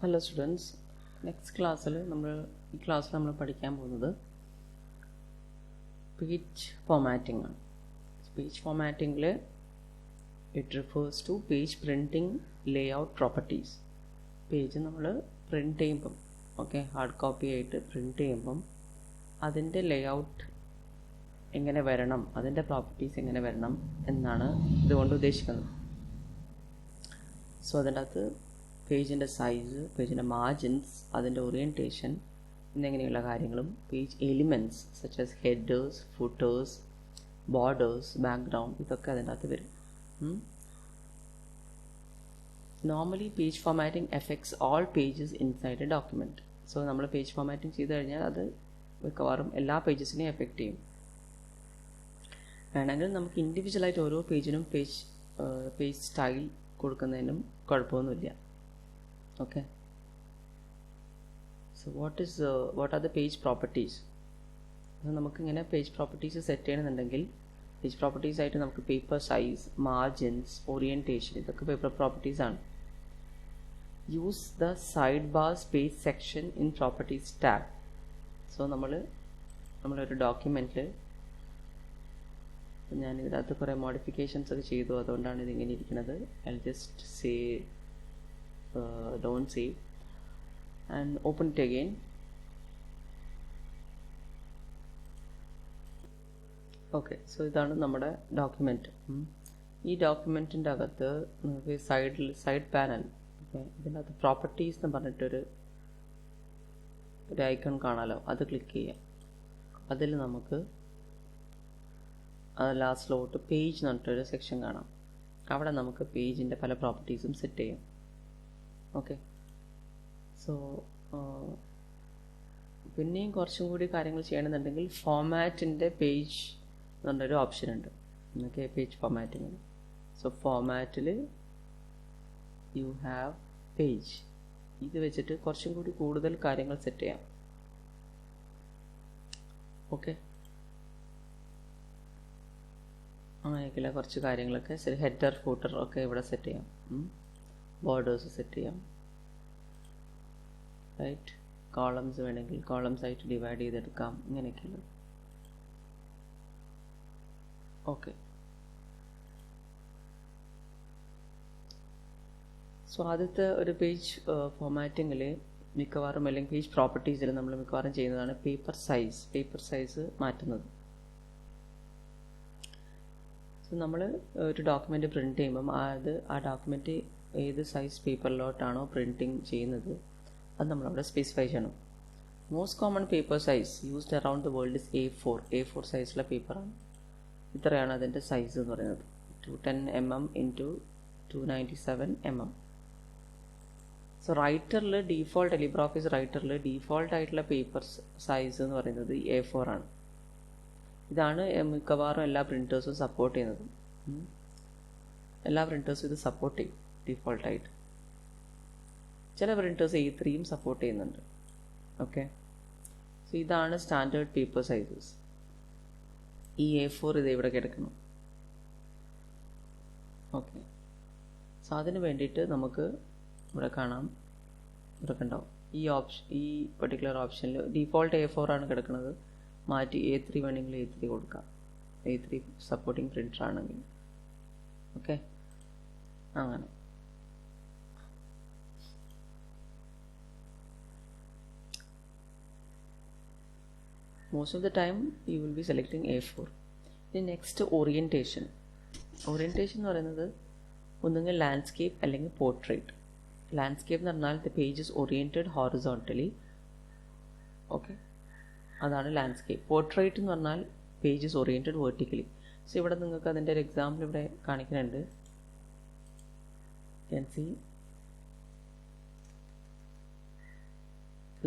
Hello students, next class നമ്മൾ പഠിക്കാൻ പോകുന്നത് പേജ് ഫോമാറ്റിംഗ് ആണ്. പേജ് ഫോമാറ്റിംഗിൽ it refers to page printing layout properties. Page നമ്മൾ പ്രിൻറ്റ് ചെയ്യുമ്പം ഹാർഡ് കോപ്പി ആയിട്ട് പ്രിൻറ്റ് ചെയ്യുമ്പം അതിൻ്റെ ലേഔട്ട് എങ്ങനെ വരണം, അതിൻ്റെ പ്രോപ്പർട്ടീസ് എങ്ങനെ വരണം എന്നാണ് ഇതുകൊണ്ട് ഉദ്ദേശിക്കുന്നത്. സോ അതിൻ്റെ അകത്ത് പേജിൻ്റെ സൈസ്, പേജിൻ്റെ മാർജിൻസ്, അതിൻ്റെ ഓറിയൻറ്റേഷൻ എന്നിങ്ങനെയുള്ള കാര്യങ്ങളും page elements such as headers, footers, borders, background, ഇതൊക്കെ അതിൻ്റെ അകത്ത് വരും. Normally page formatting affects all pages inside a document. So നമ്മൾ പേജ് ഫോമാറ്റിംഗ് ചെയ്ത് കഴിഞ്ഞാൽ അത് മിക്കവാറും എല്ലാ പേജസിനെയും എഫക്റ്റ് ചെയ്യും. വേണമെങ്കിൽ നമുക്ക് ഇൻഡിവിജ്വലായിട്ട് ഓരോ പേജിനും പേജ് സ്റ്റൈൽ കൊടുക്കുന്നതിനും കുഴപ്പമൊന്നുമില്ല. Okay, so what are the page properties? നമുക്ക് ഇങ്ങനെ പേജ് പ്രോപ്പർട്ടീസ് സെറ്റ് ചെയ്യണമെന്നുണ്ടെങ്കിൽ പേജ് പ്രോപ്പർട്ടീസ് ആയിട്ട് നമുക്ക് പേപ്പർ സൈസ്, മാർജിൻസ്, ഓറിയൻറ്റേഷൻ, ഇതൊക്കെ പേപ്പർ പ്രോപ്പർട്ടീസ് ആണ്. Use the side bars page section in properties tab. So നമ്മളൊരു ഡോക്യുമെൻറ്റിൽ ഞാൻ ഇതിനകത്ത് കുറേ മോഡിഫിക്കേഷൻസ് ഒക്കെ ചെയ്തു, അതുകൊണ്ടാണ് ഇതിങ്ങനെ ഇരിക്കുന്നത്. I just say don't save and open it again. Okay, so ഇതാണ് നമ്മുടെ ഡോക്യുമെൻറ്റ്. ഈ ഡോക്യുമെൻറ്റിൻ്റെ അകത്ത് നമുക്ക് സൈഡ് പാനൽ, ഇതിനകത്ത് പ്രോപ്പർട്ടീസ് എന്ന് പറഞ്ഞിട്ടൊരു ഐക്കൺ കാണാമല്ലോ, അത് ക്ലിക്ക് ചെയ്യാം. അതിൽ നമുക്ക് ലാസ്റ്റിലോട്ട് പേജ് എന്ന് പറഞ്ഞിട്ടൊരു സെക്ഷൻ കാണാം. അവിടെ നമുക്ക് പേജിൻ്റെ പല പ്രോപ്പർട്ടീസും സെറ്റ് ചെയ്യാം. ഓക്കെ, സോ പിന്നെയും കുറച്ചും കൂടി കാര്യങ്ങൾ ചെയ്യണമെന്നുണ്ടെങ്കിൽ ഫോമാറ്റിൻ്റെ പേജ് എന്ന് പറഞ്ഞൊരു ഓപ്ഷൻ ഉണ്ട്. പേജ് ഫോമാറ്റിങ്ങിന്. സോ ഫോമാറ്റിൽ യു ഹാവ് പേജ്. ഇത് വെച്ചിട്ട് കുറച്ചും കൂടി കൂടുതൽ കാര്യങ്ങൾ സെറ്റ് ചെയ്യാം. ഓക്കെ, അങ്ങനെയൊക്കെയുള്ള കുറച്ച് കാര്യങ്ങളൊക്കെ ഹെഡർ, ഫൂട്ടർ ഒക്കെ ഇവിടെ സെറ്റ് ചെയ്യാം. ബോർഡേഴ്സ് സെറ്റ് ചെയ്യാം. റൈറ്റ്, കോളംസ് വേണമെങ്കിൽ കോളംസ് ആയിട്ട് ഡിവൈഡ് ചെയ്തെടുക്കാം. ഇങ്ങനെയൊക്കെയുള്ളത്. ഓക്കെ, സോ ആദ്യത്തെ ഒരു പേജ് ഫോമാറ്റിങ്ങിൽ മിക്കവാറും അല്ലെങ്കിൽ പേജ് പ്രോപ്പർട്ടീസിൽ നമ്മൾ മിക്കവാറും ചെയ്യുന്നതാണ് പേപ്പർ സൈസ് മാറ്റുന്നത്. സോ നമ്മൾ ഒരു ഡോക്യുമെൻറ്റ് പ്രിൻറ്റ് ചെയ്യുമ്പം ആ ഡോക്യുമെൻറ്റ് ഏത് സൈസ് പേപ്പറിലോട്ടാണോ പ്രിൻറ്റിങ് ചെയ്യുന്നത് അത് നമ്മളവിടെ സ്പെസിഫൈ ചെയ്യണം. Most common paper size used around the world is A4 സൈസിലെ പേപ്പറാണ്. ഇത്രയാണ് അതിൻ്റെ സൈസ് എന്ന് പറയുന്നത്. 210 mm ഇൻറ്റു 297 mm. സോ റൈറ്ററിൽ ലിബ്രെ ഓഫീസ് റൈറ്ററിൽ ഡീഫോൾട്ട് ആയിട്ടുള്ള പേപ്പർ സൈസ് എന്ന് പറയുന്നത് A4 ആണ്. ഇതാണ് മിക്കവാറും എല്ലാ പ്രിൻറ്റേഴ്സും സപ്പോർട്ട് ചെയ്യുന്നത്. എല്ലാ പ്രിൻറ്റേഴ്സും ഇത് സപ്പോർട്ട് ചെയ്യും ഡീഫോൾട്ടായിട്ട്. ചില പ്രിൻറ്റേഴ്സ് A3യും സപ്പോർട്ട് ചെയ്യുന്നുണ്ട്. ഓക്കെ, സോ ഇതാണ് സ്റ്റാൻഡേർഡ് പേപ്പർ സൈസസ്. ഈ A4 ഇത് ഇവിടെ കിടക്കണം. ഓക്കെ, സോ അതിന് വേണ്ടിയിട്ട് നമുക്ക് ഇവിടെ കാണാം, ഇവിടെ കണ്ടാവും ഈ പെർട്ടിക്കുലർ ഓപ്ഷനിൽ ഡീഫോൾട്ട് A4 ആണ് കിടക്കുന്നത്. മാറ്റി A3 വേണമെങ്കിൽ A3 കൊടുക്കാം. A3 സപ്പോർട്ടിങ് പ്രിൻ്റർ ആണെങ്കിൽ. ഓക്കെ, അങ്ങനെ. Most of the time you will be selecting A4. The next orientation എന്ന് പറയുന്നത് ഒന്നുകിൽ ലാൻഡ്സ്കേപ്പ് അല്ലെങ്കിൽ പോർട്രേറ്റ്. ലാൻഡ്സ്കേപ്പ് എന്ന് പറഞ്ഞാൽ the page is oriented horizontally. Okay, അതാണ് ലാൻഡ്സ്കേപ്പ്. പോർട്രേറ്റ് എന്ന് പറഞ്ഞാൽ page is oriented vertically. So ഇവിടെ നിങ്ങൾക്ക് അതിൻ്റെ ഒരു എക്സാമ്പിൾ ഇവിടെ കാണിക്കുന്നുണ്ട്. ക്യാൻ സി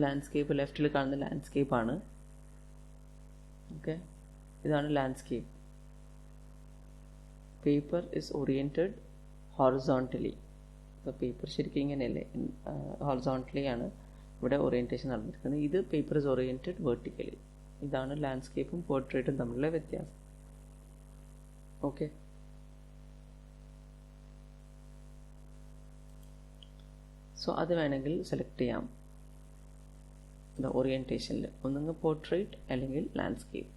ലാൻഡ്സ്കേപ്പ്, ലെഫ്റ്റിൽ കാണുന്ന ലാൻഡ്സ്കേപ്പാണ്. ഓക്കെ, ഇതാണ് landscape. Paper is oriented horizontally. അപ്പോൾ പേപ്പർ ശരിക്കും ഇങ്ങനെയല്ലേ, ഹോറിസോണ്ടലി ആണ് ഇവിടെ ഓറിയൻറ്റേഷൻ നടന്നിരിക്കുന്നത്. ഇത് പേപ്പർ ഇസ് ഓറിയൻറ്റഡ് വെർട്ടിക്കലി. ഇതാണ് ലാൻഡ്സ്കേപ്പും പോർട്രേറ്റും തമ്മിലുള്ള വ്യത്യാസം. ഓക്കെ, സോ അത് വേണമെങ്കിൽ സെലക്ട് ചെയ്യാം. ഓറിയൻറ്റേഷനിൽ ഒന്നുകിൽ പോർട്രേറ്റ് അല്ലെങ്കിൽ landscape.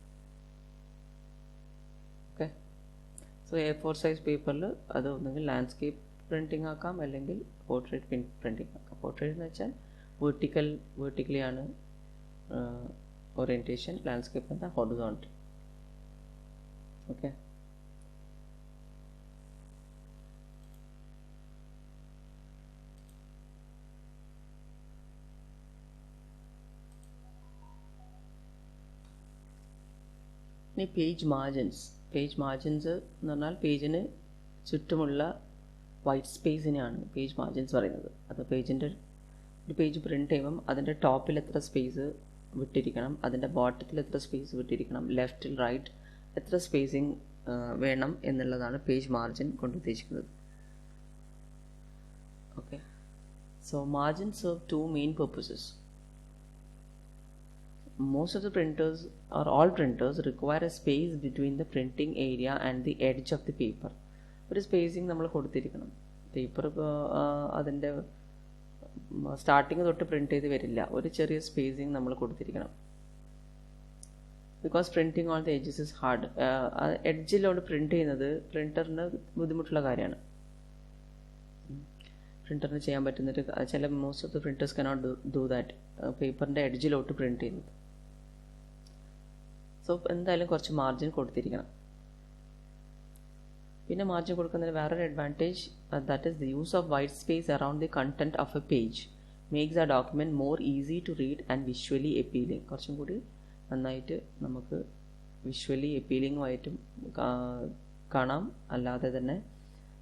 Okay, so A4 size പേപ്പറിൽ അത് ഒന്നുകിൽ ലാൻഡ്സ്കേപ്പ് പ്രിൻറ്റിംഗ് ആക്കാം അല്ലെങ്കിൽ പോർട്രേറ്റ് പ്രിൻറ്റിംഗ് ആക്കാം. പോർട്രേറ്റ് എന്ന് വെച്ചാൽ വേർട്ടിക്കലി ആണ് ഓറിയൻറ്റേഷൻ, ലാൻഡ്സ്കേപ്പ് എന്താ ഹൊറിസോണ്ടൽ. ഓക്കെ, ഇനി പേജ് മാർജിൻസ് എന്ന് പറഞ്ഞാൽ പേജിന് ചുറ്റുമുള്ള വൈറ്റ് സ്പേസിനെയാണ് പേജ് മാർജിൻസ് പറയുന്നത്. അത് ഒരു പേജ് പ്രിൻറ്റ് ചെയ്യുമ്പം അതിൻ്റെ ടോപ്പിൽ എത്ര സ്പേസ് വിട്ടിരിക്കണം, അതിൻ്റെ ബോട്ടത്തിൽ എത്ര സ്പേസ് വിട്ടിരിക്കണം, ലെഫ്റ്റിൽ റൈറ്റ് എത്ര സ്പേസിങ് വേണം എന്നുള്ളതാണ് പേജ് മാർജിൻ കൊണ്ട് ഉദ്ദേശിക്കുന്നത്. Okay, so margin serve two main purposes. Most of the printers or all printers require a space between the printing area and the edge of the paper. ഒരു spacing നമ്മൾ കൊടുത്തിരിക്കണം. Paper അതിൻ്റെ starting തൊട്ട് print ചെയ്ത് വരില്ല, ഒരു ചെറിയ spacing നമ്മൾ കൊടുത്തിരിക്കണം. Because printing on the edges is hard. എഡ്ജിലോട്ട് പ്രിൻറ്റ് ചെയ്യുന്നത് പ്രിൻറ്ററിന് ബുദ്ധിമുട്ടുള്ള കാര്യമാണ്. പ്രിൻറ്ററിന് ചെയ്യാൻ പറ്റുന്നൊരു ചില most of the printers cannot do that, പേപ്പറിൻ്റെ എഡ്ജിലോട്ട് പ്രിൻറ്റ് ചെയ്യുന്നത്. സോ എന്തായാലും കുറച്ച് മാർജിൻ കൊടുത്തിരിക്കണം. പിന്നെ മാർജിൻ കൊടുക്കുന്നതിന് വേറൊരു advantage, that is the use of white space around the content of a page makes a document more easy to read and visually appealing. കുറച്ചും കൂടി നന്നായിട്ട് നമുക്ക് വിഷ്വലി അപ്പീലിംഗുമായിട്ടും കാണാം, അല്ലാതെ തന്നെ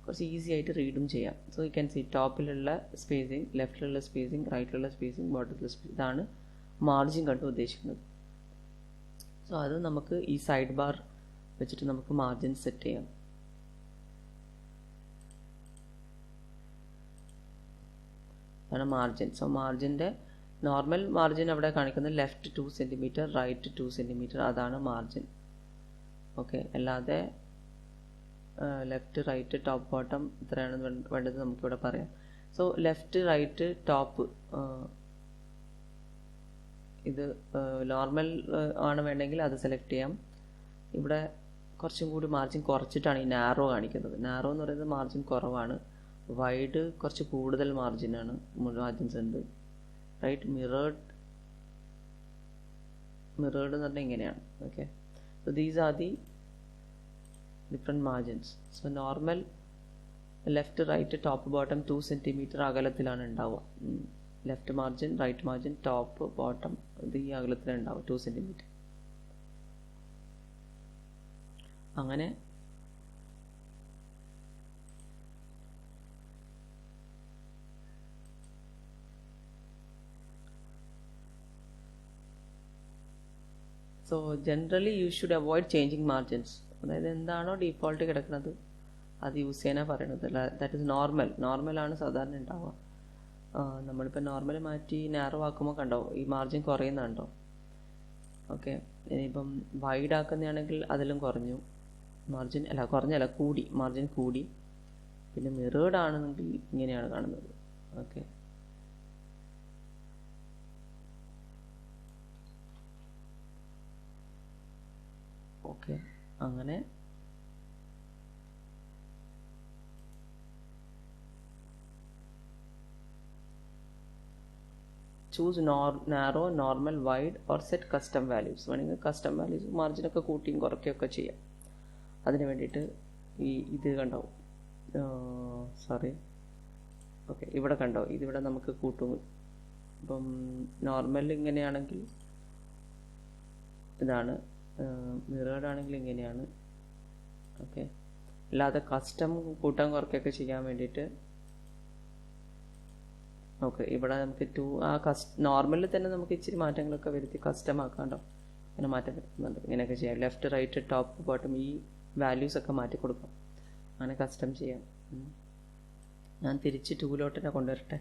കുറച്ച് ഈസി ആയിട്ട് റീഡും ചെയ്യാം. സോ യു ക്യാൻ സി ടോപ്പിലുള്ള സ്പേസിങ്, ലെഫ്റ്റിലുള്ള സ്പേസിങ്, റൈറ്റിലുള്ള സ്പേസിങ്, ബോട്ടത്തിലുള്ള സ്പേസിങ്, ഇതാണ് മാർജിൻ കൊണ്ട് ഉദ്ദേശിക്കുന്നത്. സോ അത് നമുക്ക് ഈ സൈഡ് ബാർ വെച്ചിട്ട് നമുക്ക് മാർജിൻ സെറ്റ് ചെയ്യാം. അതാണ് മാർജിൻ. സോ മാർജിൻ്റെ നോർമൽ മാർജിൻ അവിടെ കാണിക്കുന്നത് ലെഫ്റ്റ് 2 സെൻറ്റിമീറ്റർ, റൈറ്റ് 2 സെൻറ്റിമീറ്റർ, അതാണ് മാർജിൻ. ഓക്കെ, അല്ലാതെ ലെഫ്റ്റ് റൈറ്റ് ടോപ്പ് ബോട്ടം ഇത്രയാണ് വേണ്ടത് നമുക്കിവിടെ പറയാം. സോ ലെഫ്റ്റ് റൈറ്റ് ടോപ്പ് ഇത് നോർമൽ ആണ് വേണമെങ്കിൽ അത് സെലക്ട് ചെയ്യാം. ഇവിടെ കുറച്ചും കൂടി മാർജിൻ കുറച്ചിട്ടാണ് ഈ നാരോ കാണിക്കുന്നത്. നാരോ എന്ന് പറയുന്നത് മാർജിൻ കുറവാണ്, വൈഡ് കുറച്ച് കൂടുതൽ മാർജിനാണ്, മാർജിൻസ് ഉണ്ട്. റൈറ്റ് മിറേർഡ് എന്ന് പറഞ്ഞാൽ ഇങ്ങനെയാണ്. Okay, so these are the different margins. So normal left right top bottom 2 centimetre അകലത്തിലാണ് ഉണ്ടാവുക. Left margin, right margin, top bottom ഇത് ഈ അകലത്തിലുണ്ടാവും 2 സെൻറ്റിമീറ്റർ. അങ്ങനെ so generally you should avoid changing margins. അതായത് എന്താണോ ഡീഫോൾട്ട് കിടക്കുന്നത് അത് യൂസ് ചെയ്യാനാണ് പറയുന്നത്. ദാറ്റ് ഇസ് നോർമലാണ് സാധാരണ ഉണ്ടാവുക. നമ്മളിപ്പോൾ നോർമൽ മാറ്റി നാരോ ആക്കുമ്പോൾ കണ്ടോ ഈ മാർജിൻ കുറയുന്നുണ്ടോ. ഓക്കെ, ഇനിയിപ്പം വൈഡ് ആക്കുന്നതാണെങ്കിൽ അതിലും കുറഞ്ഞു മാർജിൻ, കൂടി, മാർജിൻ കൂടി. പിന്നെ മിറേർഡ് ആണെന്നെങ്കിൽ ഇങ്ങനെയാണ് കാണുന്നത്. ഓക്കെ, ഓക്കെ, അങ്ങനെ choose narrow, normal, wide or set custom values. വേണമെങ്കിൽ കസ്റ്റം വാല്യൂസ് മാർജിനൊക്കെ കൂട്ടിയും കുറയ്ക്കുകയൊക്കെ ചെയ്യാം. അതിന് വേണ്ടിയിട്ട് ഇത് കണ്ടോ, സോറി, ഓക്കെ, ഇവിടെ കണ്ടോ, ഇതിവിടെ നമുക്ക് കൂട്ടും. ഇപ്പം നോർമൽ ഇങ്ങനെയാണെങ്കിൽ ഇതാണ്, മിറേർഡ് ആണെങ്കിൽ ഇങ്ങനെയാണ്. ഓക്കെ, അല്ലാതെ കസ്റ്റം കൂട്ടാൻ കുറയ്ക്കുകയൊക്കെ ചെയ്യാൻ വേണ്ടിയിട്ട് ഓക്കെ, ഇവിടെ നമുക്ക് നോർമലിൽ തന്നെ നമുക്ക് ഇച്ചിരി മാറ്റങ്ങളൊക്കെ വരുത്തി കസ്റ്റം ആക്കാണ്ടോ, അങ്ങനെ മാറ്റം വരുത്തുന്നുണ്ട്. ഇങ്ങനെയൊക്കെ ചെയ്യാം. ലെഫ്റ്റ് റൈറ്റ് ടോപ്പ് ബോട്ടം ഈ വാല്യൂസൊക്കെ മാറ്റി കൊടുക്കാം, അങ്ങനെ കസ്റ്റം ചെയ്യാം. ഞാൻ തിരിച്ച് 2 തന്നെ കൊണ്ടുവരട്ടെ.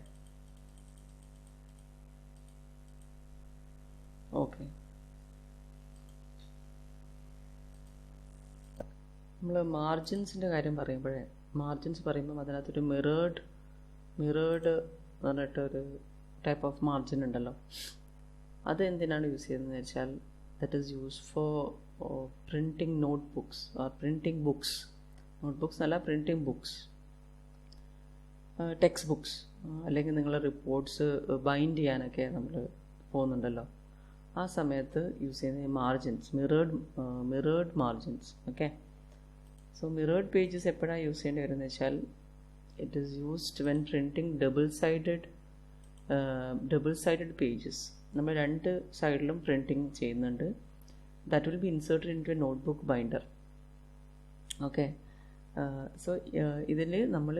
ഓക്കെ, നമ്മൾ മാർജിൻസിൻ്റെ കാര്യം പറയുമ്പോൾ അതിനകത്തൊരു മിറേർഡ് എന്ന് പറഞ്ഞിട്ടൊരു ടൈപ്പ് ഓഫ് മാർജിൻ ഉണ്ടല്ലോ. അത് എന്തിനാണ് യൂസ് ചെയ്യുന്നതെന്ന് വെച്ചാൽ that is use for printing notebooks or printing books. Notebooks അല്ല, പ്രിൻറ്റിങ് ബുക്സ്, ടെക്സ്റ്റ് ബുക്സ്, അല്ലെങ്കിൽ നിങ്ങളെ റിപ്പോർട്ട്സ് ബൈൻഡ് ചെയ്യാനൊക്കെ നമ്മൾ പോകുന്നുണ്ടല്ലോ, ആ സമയത്ത് യൂസ് ചെയ്യുന്ന margins, mirrored margins. Okay, so mirrored pages എപ്പോഴാണ് യൂസ് ചെയ്യേണ്ടി വരുന്നത് വെച്ചാൽ it is used when printing double sided pages. നമ്മൾ രണ്ട് സൈഡിലും പ്രിൻറ്റിങ് ചെയ്യുന്നുണ്ട്. That will be inserted into a notebook binder. Okay, so ഇതിൽ നമ്മൾ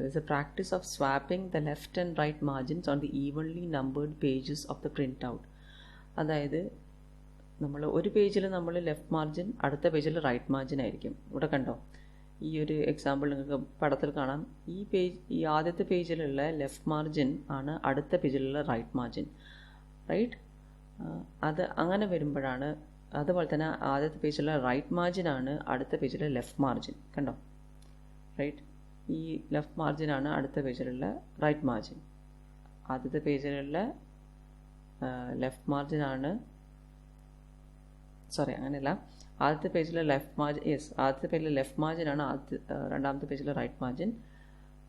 is a practice of swapping the left and right margins on the evenly numbered pages of the printout. അതായത് നമ്മൾ ഒരു പേജിൽ നമ്മൾ ലെഫ്റ്റ് മാർജിൻ, അടുത്ത പേജിൽ right margin ആയിരിക്കും. ഇവിടെ കണ്ടോ, ഈ ഒരു എക്സാമ്പിൾ നിങ്ങൾക്ക് പടത്തിൽ കാണാം. ഈ ആദ്യത്തെ പേജിലുള്ള ലെഫ്റ്റ് മാർജിൻ ആണ് അടുത്ത പേജിലുള്ള റൈറ്റ് മാർജിൻ, റൈറ്റ്? അത് അങ്ങനെ വരുമ്പോഴാണ്, അതുപോലെ തന്നെ ആദ്യത്തെ പേജിലുള്ള റൈറ്റ് മാർജിൻ ആണ് അടുത്ത പേജിലെ ലെഫ്റ്റ് മാർജിൻ. കണ്ടോ, റൈറ്റ്? ഈ ലെഫ്റ്റ് മാർജിനാണ് അടുത്ത പേജിലുള്ള റൈറ്റ് മാർജിൻ. ആദ്യത്തെ പേജിലുള്ള ലെഫ്റ്റ് മാർജിനാണ്, സോറി അങ്ങനെയല്ല, ആദ്യത്തെ പേജിലെ ലെഫ്റ്റ് മാർജിൻ, ആദ്യത്തെ പേജിലെ ലെഫ്റ്റ് മാർജിനാണ് രണ്ടാമത്തെ പേജിലെ റൈറ്റ് മാർജിൻ.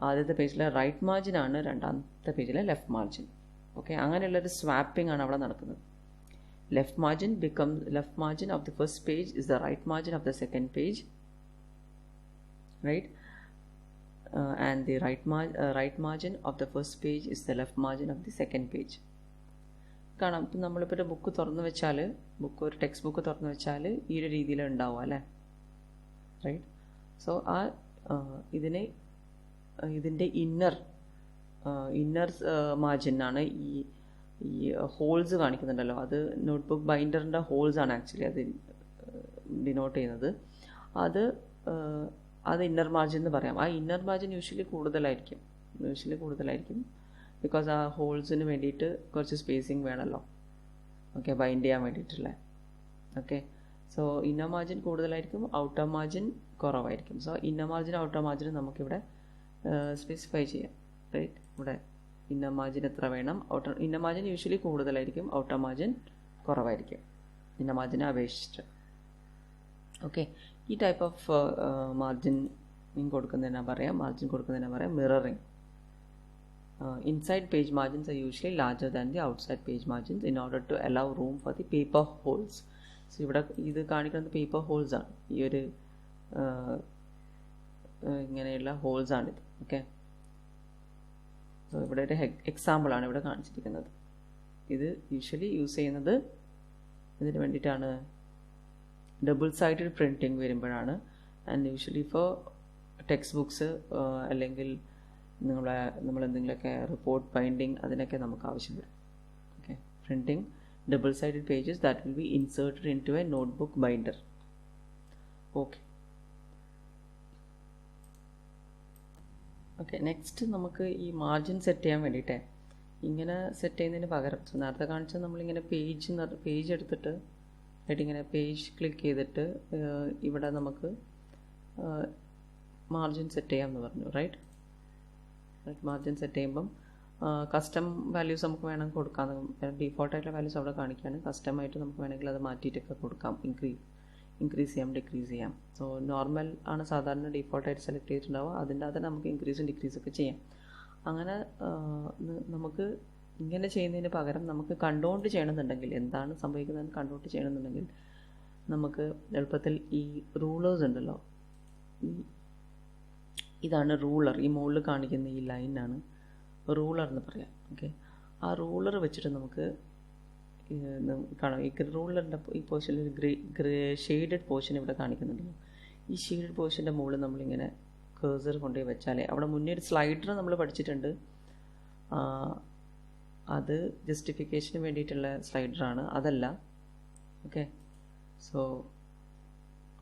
ആദ്യത്തെ പേജിലെ റൈറ്റ് മാർജിനാണ് രണ്ടാമത്തെ പേജിലെ ലെഫ്റ്റ് മാർജിൻ. ഓക്കെ, അങ്ങനെയുള്ളൊരു സ്വാപ്പിംഗ് ആണ് അവിടെ നടക്കുന്നത്. Left margin of the first page is the right margin of the second page, right? And the right margin of the first page is the left margin of the second page. കാണാം. ഇപ്പം നമ്മളിപ്പോൾ ഒരു book തുറന്നു വെച്ചാൽ, ഒരു text book തുറന്നു വെച്ചാൽ ഈ ഒരു രീതിയിൽ ഉണ്ടാവും അല്ലേ, റൈറ്റ്? സോ ഇതിൻ്റെ ഇന്നർ മാർജിനാണ് ഈ ഹോൾസ് കാണിക്കുന്നുണ്ടല്ലോ, അത് നോട്ട്ബുക്ക് ബൈൻഡറിൻ്റെ ഹോൾസ് ആണ് ആക്ച്വലി അത് ഡിനോട്ട് ചെയ്യുന്നത്. അത് ഇന്നർ മാർജിൻ എന്ന് പറയാം. ആ ഇന്നർ മാർജിൻ യൂഷ്വലി കൂടുതലായിരിക്കും ബിക്കോസ് ആ ഹോൾസിന് വേണ്ടിയിട്ട് കുറച്ച് സ്പേസിങ് വേണമല്ലോ, ഓക്കെ, ബൈൻഡ് ചെയ്യാൻ വേണ്ടിയിട്ടുള്ള. ഓക്കെ, സോ ഇന്നർ മാർജിൻ കൂടുതലായിരിക്കും, ഔട്ടർ മാർജിൻ കുറവായിരിക്കും. So inner margin outer margin നമുക്കിവിടെ സ്പെസിഫൈ ചെയ്യാം, റൈറ്റ്? ഇവിടെ ഇന്നർ മാർജിൻ എത്ര വേണം, ഇന്നർ മാർജിൻ യൂഷ്വലി കൂടുതലായിരിക്കും, ഔട്ടർ മാർജിൻ കുറവായിരിക്കും ഇന്നർ മാർജിനെ അപേക്ഷിച്ചിട്ട്. ഓക്കെ, ഈ ടൈപ്പ് ഓഫ് മാർജിൻ കൊടുക്കുന്നതിനാ പറയാം mirroring. Inside page margins are usually larger than the outside page margins in order to allow room for the paper holes. So ഇവിടെ ഇത് കാണിക്കുന്നത് പേപ്പർ ഹോൾസ് ആണ്, ഈ ഒരു ഇങ്ങനെയുള്ള ഹോൾസ് ആണിത്. ഓക്കെ, സോ ഇവിടെ ഒരു എക്സാമ്പിളാണ് ഇവിടെ കാണിച്ചിരിക്കുന്നത്. ഇത് യൂഷ്വലി യൂസ് ചെയ്യുന്നത് ഇതിന് വേണ്ടിയിട്ടാണ്, ഡബിൾ സൈഡഡ് പ്രിൻറ്റിങ് വരുമ്പോഴാണ്. And usually for text books അല്ലെങ്കിൽ നമ്മൾ എന്തെങ്കിലുമൊക്കെ റിപ്പോർട്ട് ബൈൻഡിങ് അതിനൊക്കെ നമുക്ക് ആവശ്യം വരും. Okay, printing double sided pages that will be inserted into a notebook binder. Okay, next നമുക്ക് ഈ മാർജിൻ സെറ്റ് ചെയ്യാൻ വേണ്ടിയിട്ടേ ഇങ്ങനെ സെറ്റ് ചെയ്യുന്നതിന് പകരം, നേരത്തെ കാണിച്ചത് നമ്മളിങ്ങനെ പേജ് എടുത്തിട്ട് ഇങ്ങനെ പേജ് ക്ലിക്ക് ചെയ്തിട്ട് ഇവിടെ നമുക്ക് മാർജിൻ സെറ്റ് ചെയ്യാമെന്ന് പറഞ്ഞു, റൈറ്റ്? മാർജിൻ സെറ്റ് ചെയ്യുമ്പം കസ്റ്റം വാല്യൂസ് നമുക്ക് വേണമെങ്കിൽ കൊടുക്കാം. ഡീഫോൾട്ടായിട്ടുള്ള വാല്യൂസ് അവിടെ കാണിക്കുകയാണ്. കസ്റ്റമായിട്ട് നമുക്ക് വേണമെങ്കിൽ അത് മാറ്റിയിട്ടൊക്കെ കൊടുക്കാം, ഇൻക്രീസ് ചെയ്യാം, ഡിക്രീസ് ചെയ്യാം. സോ നോർമൽ ആണ് സാധാരണ ഡീഫോൾട്ടായിട്ട് സെലക്ട് ചെയ്തിട്ടുണ്ടാവുക, അതിൻ്റെ അത് നമുക്ക് ഇൻക്രീസും ഡിക്രീസൊക്കെ ചെയ്യാം. അങ്ങനെ നമുക്ക് ഇങ്ങനെ ചെയ്യുന്നതിന് പകരം നമുക്ക് കണ്ടുകൊണ്ട് ചെയ്യണമെന്നുണ്ടെങ്കിൽ, എന്താണ് സംഭവിക്കുന്നതെന്ന് കണ്ടുകൊണ്ട് ചെയ്യണമെന്നുണ്ടെങ്കിൽ നമുക്ക് എളുപ്പത്തിൽ ഈ റൂളേഴ്സ് ഉണ്ടല്ലോ, ഇതാണ് റൂളർ. ഈ മുകളിൽ കാണിക്കുന്ന ഈ ലൈനാണ് റൂളർ എന്ന് പറയാം. ഓക്കെ, ആ റൂളർ വെച്ചിട്ട് നമുക്ക് കാണാം. ഈ റൂളറിൻ്റെ ഈ പോർഷനിൽ ഷെയ്ഡഡ് പോർഷൻ ഇവിടെ കാണിക്കുന്നുണ്ടല്ലോ, ഈ ഷെയ്ഡഡ് പോർഷൻ്റെ മുകളിൽ നമ്മളിങ്ങനെ കേഴ്സർ കൊണ്ടുപോയി വെച്ചാലേ, അവിടെ മുന്നേ ഒരു സ്ലൈഡർ നമ്മൾ പഠിച്ചിട്ടുണ്ട്, അത് ജസ്റ്റിഫിക്കേഷന് വേണ്ടിയിട്ടുള്ള സ്ലൈഡറാണ്, അതല്ല. ഓക്കെ, സോ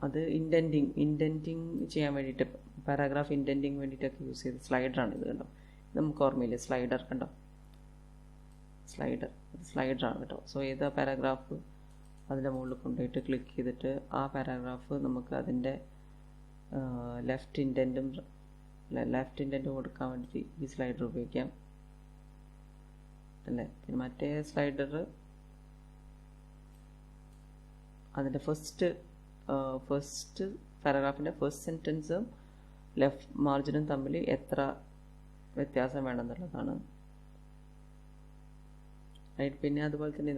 അത് ഇൻഡൻറ്റിങ് ചെയ്യാൻ വേണ്ടിയിട്ട്, പാരാഗ്രാഫ് ഇൻഡൻറ്റിങ് വേണ്ടിയിട്ടൊക്കെ യൂസ് ചെയ്ത സ്ലൈഡറാണ് ഇത്. കണ്ടോ, നമുക്ക് ഓർമ്മയില്ലേ സ്ലൈഡർ? കണ്ടോ, സ്ലൈഡറാണ് കേട്ടോ. സോ ഏതാ പാരാഗ്രാഫ് അതിൻ്റെ മുകളിൽ കൊണ്ടുപോയിട്ട് ക്ലിക്ക് ചെയ്തിട്ട് ആ പാരാഗ്രാഫ് നമുക്ക് അതിൻ്റെ ലെഫ്റ്റ് ഇൻഡൻറ്റും കൊടുക്കാൻ വേണ്ടിയിട്ട് ഈ സ്ലൈഡർ ഉപയോഗിക്കാം. അല്ലേ. പിന്നെ മറ്റേ സ്ലൈഡർ അതിൻ്റെ ഫസ്റ്റ് പാരഗ്രാഫിൻ്റെ ഫസ്റ്റ് സെൻറ്റൻസും ലെഫ്റ്റ് മാർജിനും തമ്മിൽ എത്ര വ്യത്യാസം വേണമെന്നുള്ളതാണ്. റൈറ്റ്. പിന്നെ അതുപോലെ തന്നെ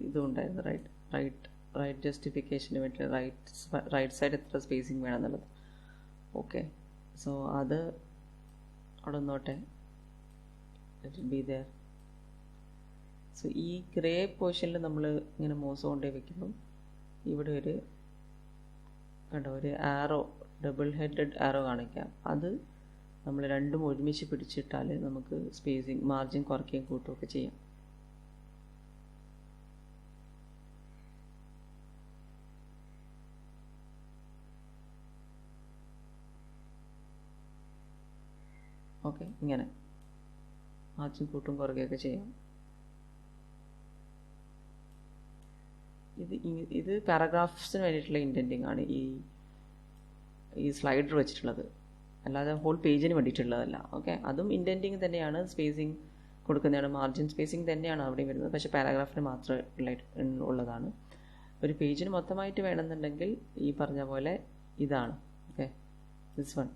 ഇതും ഉണ്ടായിരുന്നു, റൈറ്റ് ജസ്റ്റിഫിക്കേഷന് വേണ്ടി റൈറ്റ് സൈഡ് എത്ര സ്പേസിങ് വേണമെന്നുള്ളത്. ഓക്കെ, സോ അത് അവിടെ നോട്ടെ, ബി ദർ. സോ ഈ ഗ്രേ പോർഷനിൽ നമ്മൾ ഇങ്ങനെ മൗസ് കൊണ്ടേ വെക്കുമ്പോൾ ഇവിടെ ഒരു ആരോ, ഡബിൾ ഹെഡഡ് ആരോ കാണിക്കാം. അത് നമ്മൾ രണ്ടും ഒരുമിച്ച് പിടിച്ചിട്ടാൽ നമുക്ക് സ്പേസിങ് മാർജിൻ കുറയ്ക്കുകയും കൂട്ടുകയൊക്കെ ചെയ്യാം. ഓക്കെ, ഇങ്ങനെ മാർജിൻ കൂട്ടും കുറയ്ക്കുകയൊക്കെ ചെയ്യാം. ഇത് പാരഗ്രാഫ്സിന് വേണ്ടിയിട്ടുള്ള ഇൻറ്റൻറ്റിങ് ആണ് ഈ സ്ലൈഡർ വെച്ചിട്ടുള്ളത്, അല്ലാതെ ഹോൾ പേജിന് വേണ്ടിയിട്ടുള്ളതല്ല. ഓക്കെ, അതും ഇൻറ്റൻറ്റിങ് തന്നെയാണ്, സ്പേസിങ് കൊടുക്കുന്നതാണ്, മാർജിൻ സ്പേസിങ് തന്നെയാണ് അവിടെയും വരുന്നത്. പക്ഷേ പാരഗ്രാഫിന് മാത്രം ഉള്ളതാണ്. ഒരു പേജിന് മൊത്തമായിട്ട് വേണമെന്നുണ്ടെങ്കിൽ ഈ പറഞ്ഞ പോലെ ഇതാണ്. ഓക്കെ, ദിസ് വൺ,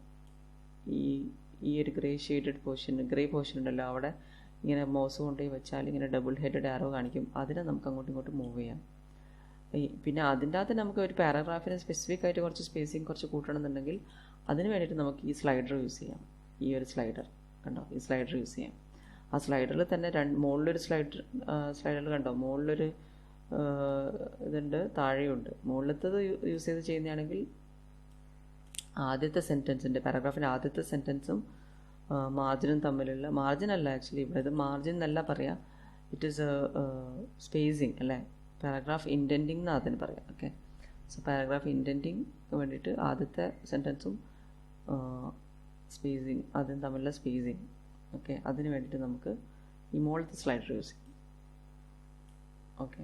ഈ ഒരു ഗ്രേ പോർഷൻ ഉണ്ടല്ലോ, അവിടെ ഇങ്ങനെ മൗസ് കൊണ്ടുപോയി വെച്ചാൽ ഇങ്ങനെ ഡബിൾ ഹെഡഡ് ആരോ കാണിക്കും. അതിനെ നമുക്ക് അങ്ങോട്ടും ഇങ്ങോട്ടും മൂവ് ചെയ്യാം. പിന്നെ അതിൻ്റെ അകത്ത് നമുക്ക് ഒരു പാരഗ്രാഫിന് സ്പെസിഫിക് ആയിട്ട് കുറച്ച് സ്പേസിങ് കുറച്ച് കൂട്ടണമെന്നുണ്ടെങ്കിൽ അതിന് വേണ്ടിയിട്ട് നമുക്ക് ഈ സ്ലൈഡർ യൂസ് ചെയ്യാം. ഈ ഒരു സ്ലൈഡർ കണ്ടോ, ഈ സ്ലൈഡർ യൂസ് ചെയ്യാം. ആ സ്ലൈഡറിൽ തന്നെ മുകളിലൊരു സ്ലൈഡർ കണ്ടോ, മുകളിലൊരു ഇതുണ്ട്, താഴെയുണ്ട്. മുകളിലത്തത് യൂസ് ചെയ്ത് ചെയ്യുന്നതാണെങ്കിൽ ആദ്യത്തെ സെൻറ്റൻസിൻ്റെ, പാരഗ്രാഫിൻ്റെ ആദ്യത്തെ സെൻറ്റൻസും മാർജിനും തമ്മിലുള്ള, മാർജിനല്ല ആക്ച്വലി ഇവിടെ ഇത് മാർജിൻ എന്നല്ല പറയാം, ഇറ്റ് ഈസ് സ്പേസിങ് അല്ലേ, പാരഗ്രാഫ് ഇൻറ്റൻറ്റിംഗ് എന്ന് അതിന് പറയാം. ഓക്കെ, സോ പാരഗ്രാഫ് ഇൻറ്റൻറ്റിംഗ് വേണ്ടിയിട്ട് ആദ്യത്തെ സെൻറ്റൻസും സ്പേസിങ് അതും തമ്മിലുള്ള സ്പേസിങ്. ഓക്കെ, അതിന് വേണ്ടിയിട്ട് നമുക്ക് ഈ മുകളിലത്തെ സ്ലൈഡർ യൂസ് ചെയ്യും. ഓക്കെ,